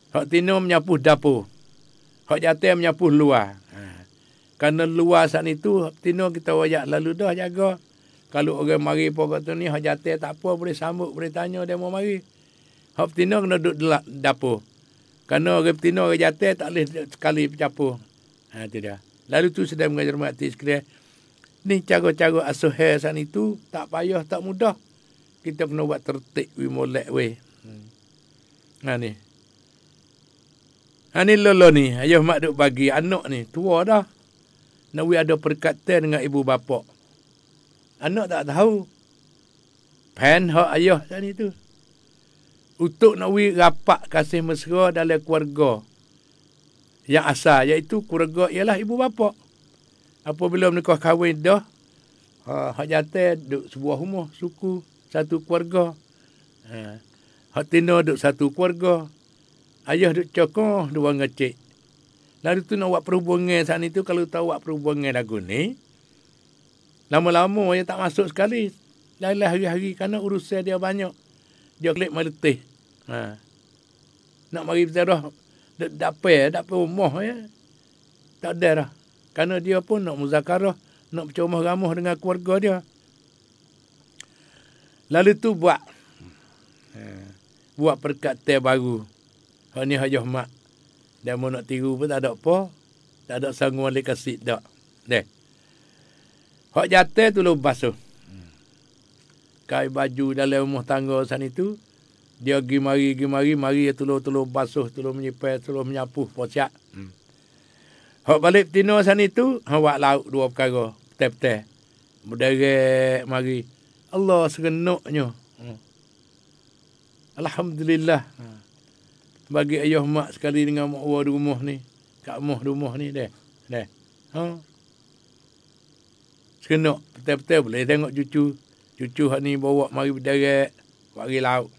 Hak tino menyapuh dapur. Hak jatah menyapuh luar. Kerana luar saat itu, tino kita wayak lalu dah jaga. Kalau orang mari apa kata ni, hak jatah tak apa, boleh sambut, boleh tanya dia mau mari. Hak tino kena duduk dapur. Kerana orang tino, orang jatah tak boleh sekali bercampur. Itu dia. Lalu tu sedang mengajar mati sekalian. Ni cara-cara asuhan saat itu, tak payah, tak mudah. Kita kena buat tertib, molek we. Ni. Ni lolo ni, ayah mak duk bagi anak ni, tua dah. Nawi ada perkataan dengan ibu bapa. Anak tak tahu. Pen hak ayah saat itu. Untuk nawi rapat kasih mesra dalam keluarga. Yang asal, iaitu keluarga ialah ibu bapa. Apabila menikah kahwin dah, hak jatah duk sebuah rumah, suku, satu keluarga. Hak tino duk satu keluarga. Ayah duk cokoh, dua ngecik. Lalu tu nak buat perhubungan saat itu, kalau tahu buat perhubungan lagu ni, lama-lama dia tak masuk sekali. Lain hari-hari, kerana urusan dia banyak. Dia klik meletih. Nak mari bercerah, dapat rumah ya. Tak ada dah. Kerana dia pun nak muzakarah, nak bercumah ramah dengan keluarga dia. Lalu tu buat perkataan baru. Hak ni hajah mak. Dia mau nak tiru pun tak ada apa. Tak ada sanggup balik kasih tak. Deh. Hak jatah tu lu basuh. Kai baju dalam rumah tangga san itu. Dia pergi mari dia tolong basuh, tolong menyipir, tolong menyapuh pocak. Hak balik tino san itu, buat lauk dua perkara. Petang-petang. Berderek mari. Allah serenuknya. Alhamdulillah. Bagi ayah mak sekali dengan mak wa di rumah ni. Kat rumah ni deh. Serenuk. Petang-petang boleh tengok cucu. Cucu hak ni bawa mari berderek. Bagi lauk.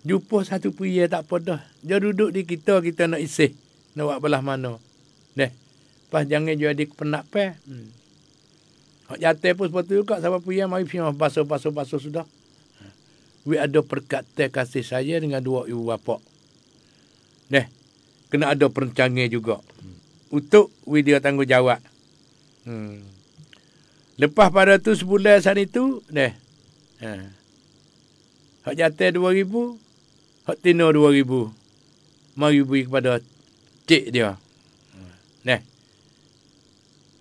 Jumpa satu pria tak apa dah. Dia duduk di kita nak isih. Nak buat belah mana. Pas jangan jadi penak pe. Hak jatah pun seperti juga. Sama pria mari fiam basuh sudah. We ada perkataan kasih saya dengan dua ibu bapa. Kena ada perancangan juga. Untuk we dia tanggungjawab. Lepas pada tu sebulan saat itu, hak jatah 2,000, hak tino 2,000. Mari beri kepada cik dia.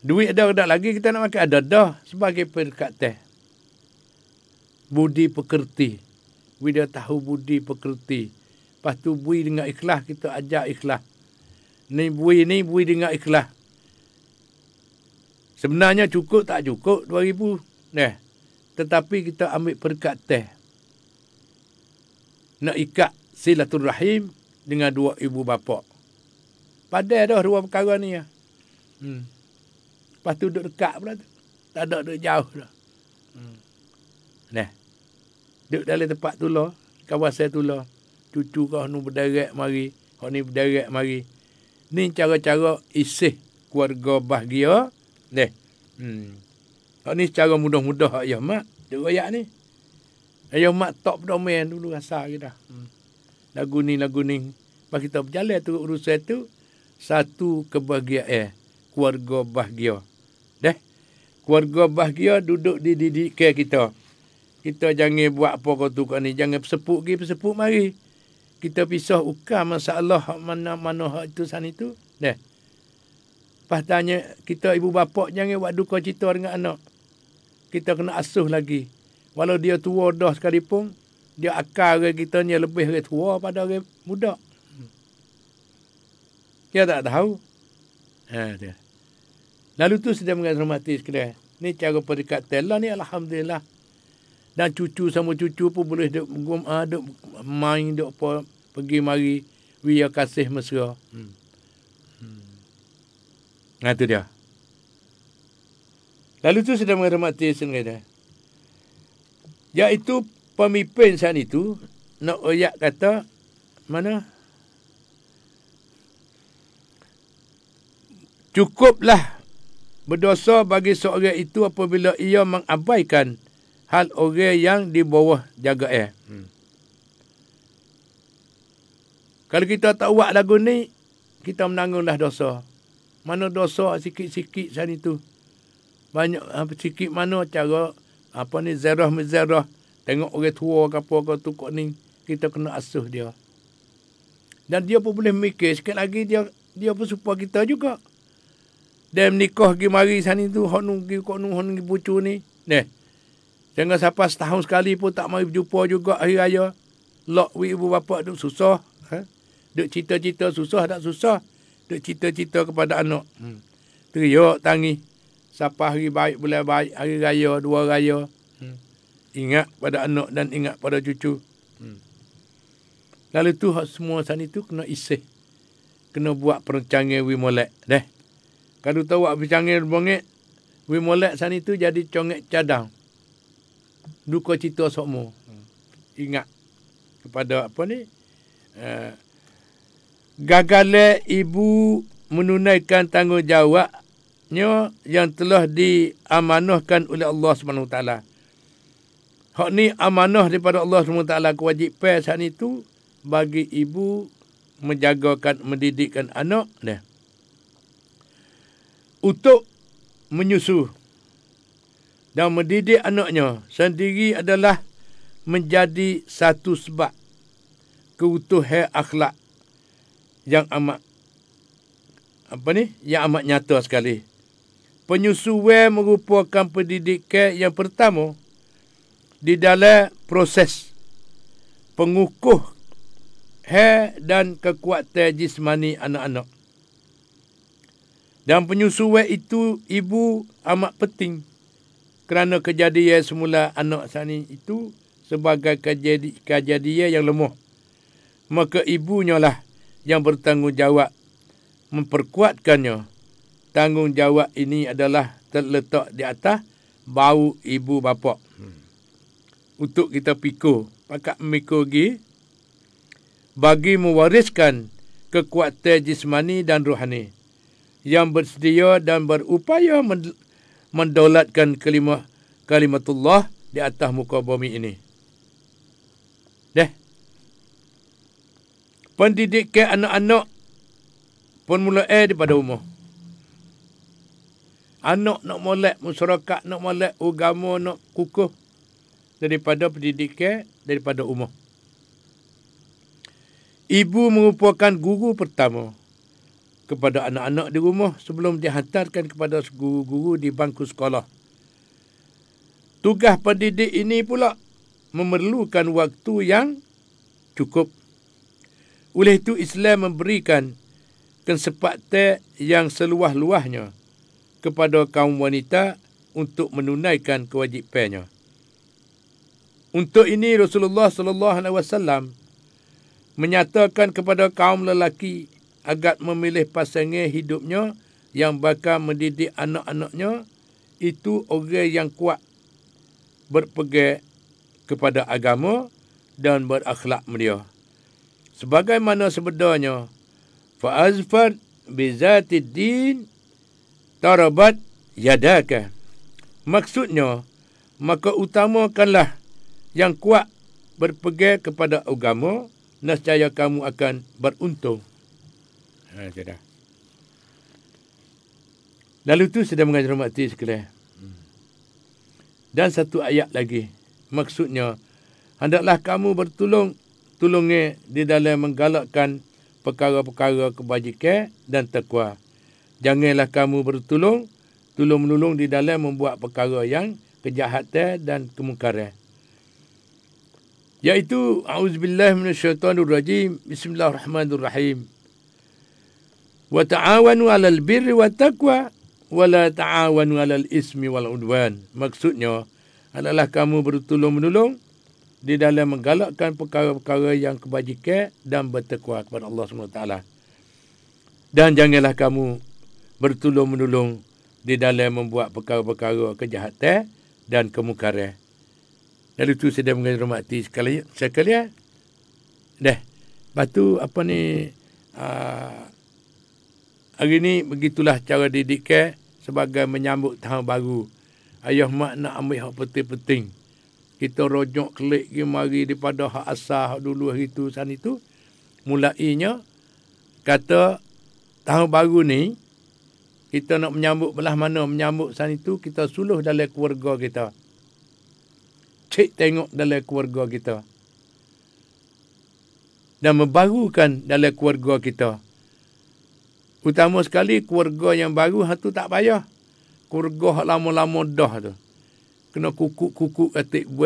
Duit ada lagi kita nak makan ada dah sebagai perkataan. Budi pekerti. Dia tahu budi pekerti. Lepas tu bui dengan ikhlas, kita ajak ikhlas. Ni bui dengan ikhlas. Sebenarnya cukup tak cukup 2,000. Tetapi kita ambil perkataan. Nak ikat silaturrahim dengan dua ibu bapa. Padahal dah dua perkara ni. Lepas tu duduk dekat pula tu. Tak ada duduk jauh dah. Duduk dalam tempat tulah, kawasan tulah. Cucu kau ni berderek mari, kau ni berderek mari. Ni cara-cara isih keluarga bahagia. Kau ni cara mudah-mudah ayah mak. Dia royak ni. Ayah mak tak berdomain dulu rasa kita. Lagu ni. Lepas kita berjalan tu urusan tu, satu kebahagiaan. Keluarga bahagia. Keluarga bahagia duduk di didikan kita. Kita jangan buat apa kau tu kau ni. Jangan persepuk mari. Kita pisah ukam masalah mana-mana hak itu san itu. Lepas tanya kita ibu bapa jangan buat duka cita dengan anak. Kita kena asuh lagi. Walau dia tua dah sekalipun, dia akal kita ni lebih orang tua pada orang muda. Dia tak tahu. Dia. Lalu tu sedang menghormati sekalian. Ni cara pendekatan lah ni, alhamdulillah. Dan cucu sama cucu pun boleh duk main, duk apa, pergi mari, wia kasih mesra. Itu dia. Lalu tu sedang menghormati sekalian. Iaitu pemimpin saat itu, nak ayat kata, mana? Cukuplah berdosa bagi seorang itu apabila ia mengabaikan hal orang yang di bawah jagaan. Kalau kita tak buat lagu ni, kita menanggunglah dosa. Mana dosa sikit-sikit saat itu. Banyak sikit mana cara zarah-mezarah. Tengok orang tua ke apa ke tukuk ni, kita kena asuh dia. Dan dia pun boleh mikir sikit lagi, dia pun supaya kita juga. Dia menikah pergi mari sana tu, honu pergi pucu ni. Jangan sampai setahun sekali pun tak mari berjumpa juga hari raya. Lok ibu bapa duk susah. Duk cita-cita susah tak susah. Duk cita-cita kepada anak. Teriak tangi. Siapa hari baik, bulan baik, hari raya, dua raya. Ingat pada anak dan ingat pada cucu. Lalu tu semua sana tu kena isih. Kena buat perancangan wimolek. Kalau tahu buat perancangan bongek, wimolek sana tu jadi congek cadang. Duka cita semua. Ingat kepada apa ni? Gagalnya ibu menunaikan tanggungjawabnya yang telah diamanahkan oleh Allah SWT. Hak ni amanah daripada Allah SWT, kewajipan saat itu bagi ibu menjagakan, mendidikkan anak dia. Untuk menyusu dan mendidik anaknya sendiri adalah menjadi satu sebab keutuhan akhlak yang amat yang amat nyata sekali. Penyusuan merupakan pendidikan yang pertama di dalam proses pengukuh dan kekuatan jismani anak-anak. Dan penyusuan itu ibu amat penting kerana kejadian semula anak sani itu sebagai kejadian yang lemah. Maka ibunya lah yang bertanggungjawab memperkuatkannya. Tanggungjawab ini adalah terletak di atas bau ibu bapa. Untuk kita pikul, pakat memikul lagi, bagi mewariskan kekuatan jismani dan rohani yang bersedia dan berupaya mendaulatkan kalimatullah di atas muka bumi ini. Pendidikan anak-anak pun mulai daripada rumah. Anak nak molek, masyarakat nak molek, agama nak kukuh daripada pendidikan, daripada rumah. Ibu merupakan guru pertama kepada anak-anak di rumah sebelum dihantarkan kepada guru-guru di bangku sekolah. Tugas pendidik ini pula memerlukan waktu yang cukup. Oleh itu Islam memberikan kesempatan yang seluas-luasnya kepada kaum wanita untuk menunaikan kewajipannya. Untuk ini Rasulullah SAW menyatakan kepada kaum lelaki agar memilih pasangan hidupnya yang bakal mendidik anak-anaknya itu orang yang kuat, berpegang kepada agama dan berakhlak mulia. Sebagaimana sebenarnya, fa'azfar bizatid din tarabat yadaka. Maksudnya, maka utamakanlah yang kuat berpegang kepada agama, nescaya kamu akan beruntung. Sudah. Lalu tu sedang mengajar mati sekalian. Dan satu ayat lagi. Maksudnya, hendaklah kamu bertolongnya di dalam menggalakkan perkara-perkara kebajikan dan takwa. Janganlah kamu tolong-menolong di dalam membuat perkara yang kejahatan dan kemungkaran. Iaitu, A'udzubillahi minasyaitanirrajim, Bismillahirrahmanirrahim. Wa ta'awanu 'alal birri wat taqwa wa la ta'awanu 'alal ismi wal 'udwan. Maksudnya adalah kamu bertolong-menolong di dalam menggalakkan perkara-perkara yang kebajikan dan bertakwa kepada Allah SWT. Dan janganlah kamu bertolong-menolong di dalam membuat perkara-perkara kejahatan dan kemungkaran. Lalu tu sedang menghormati sekalian. Dah. Lepas tu apa ni, hari ni begitulah cara didikan sebagai menyambut tahun baru. Ayah mak nak ambil hak penting-penting. Kita rojok kelik pergi mari daripada hak asal hak dulu hari tu san itu. Mulainya kata tahun baru ni kita nak menyambut belah mana menyambut san itu, kita suluh dalam keluarga kita. Cek tengok dalam keluarga kita. Dan membarukan dalam keluarga kita. Utama sekali keluarga yang baru hatu tak payah. Keluarga hak lama-lama dah tu. Kena kukuk-kukuk atik buat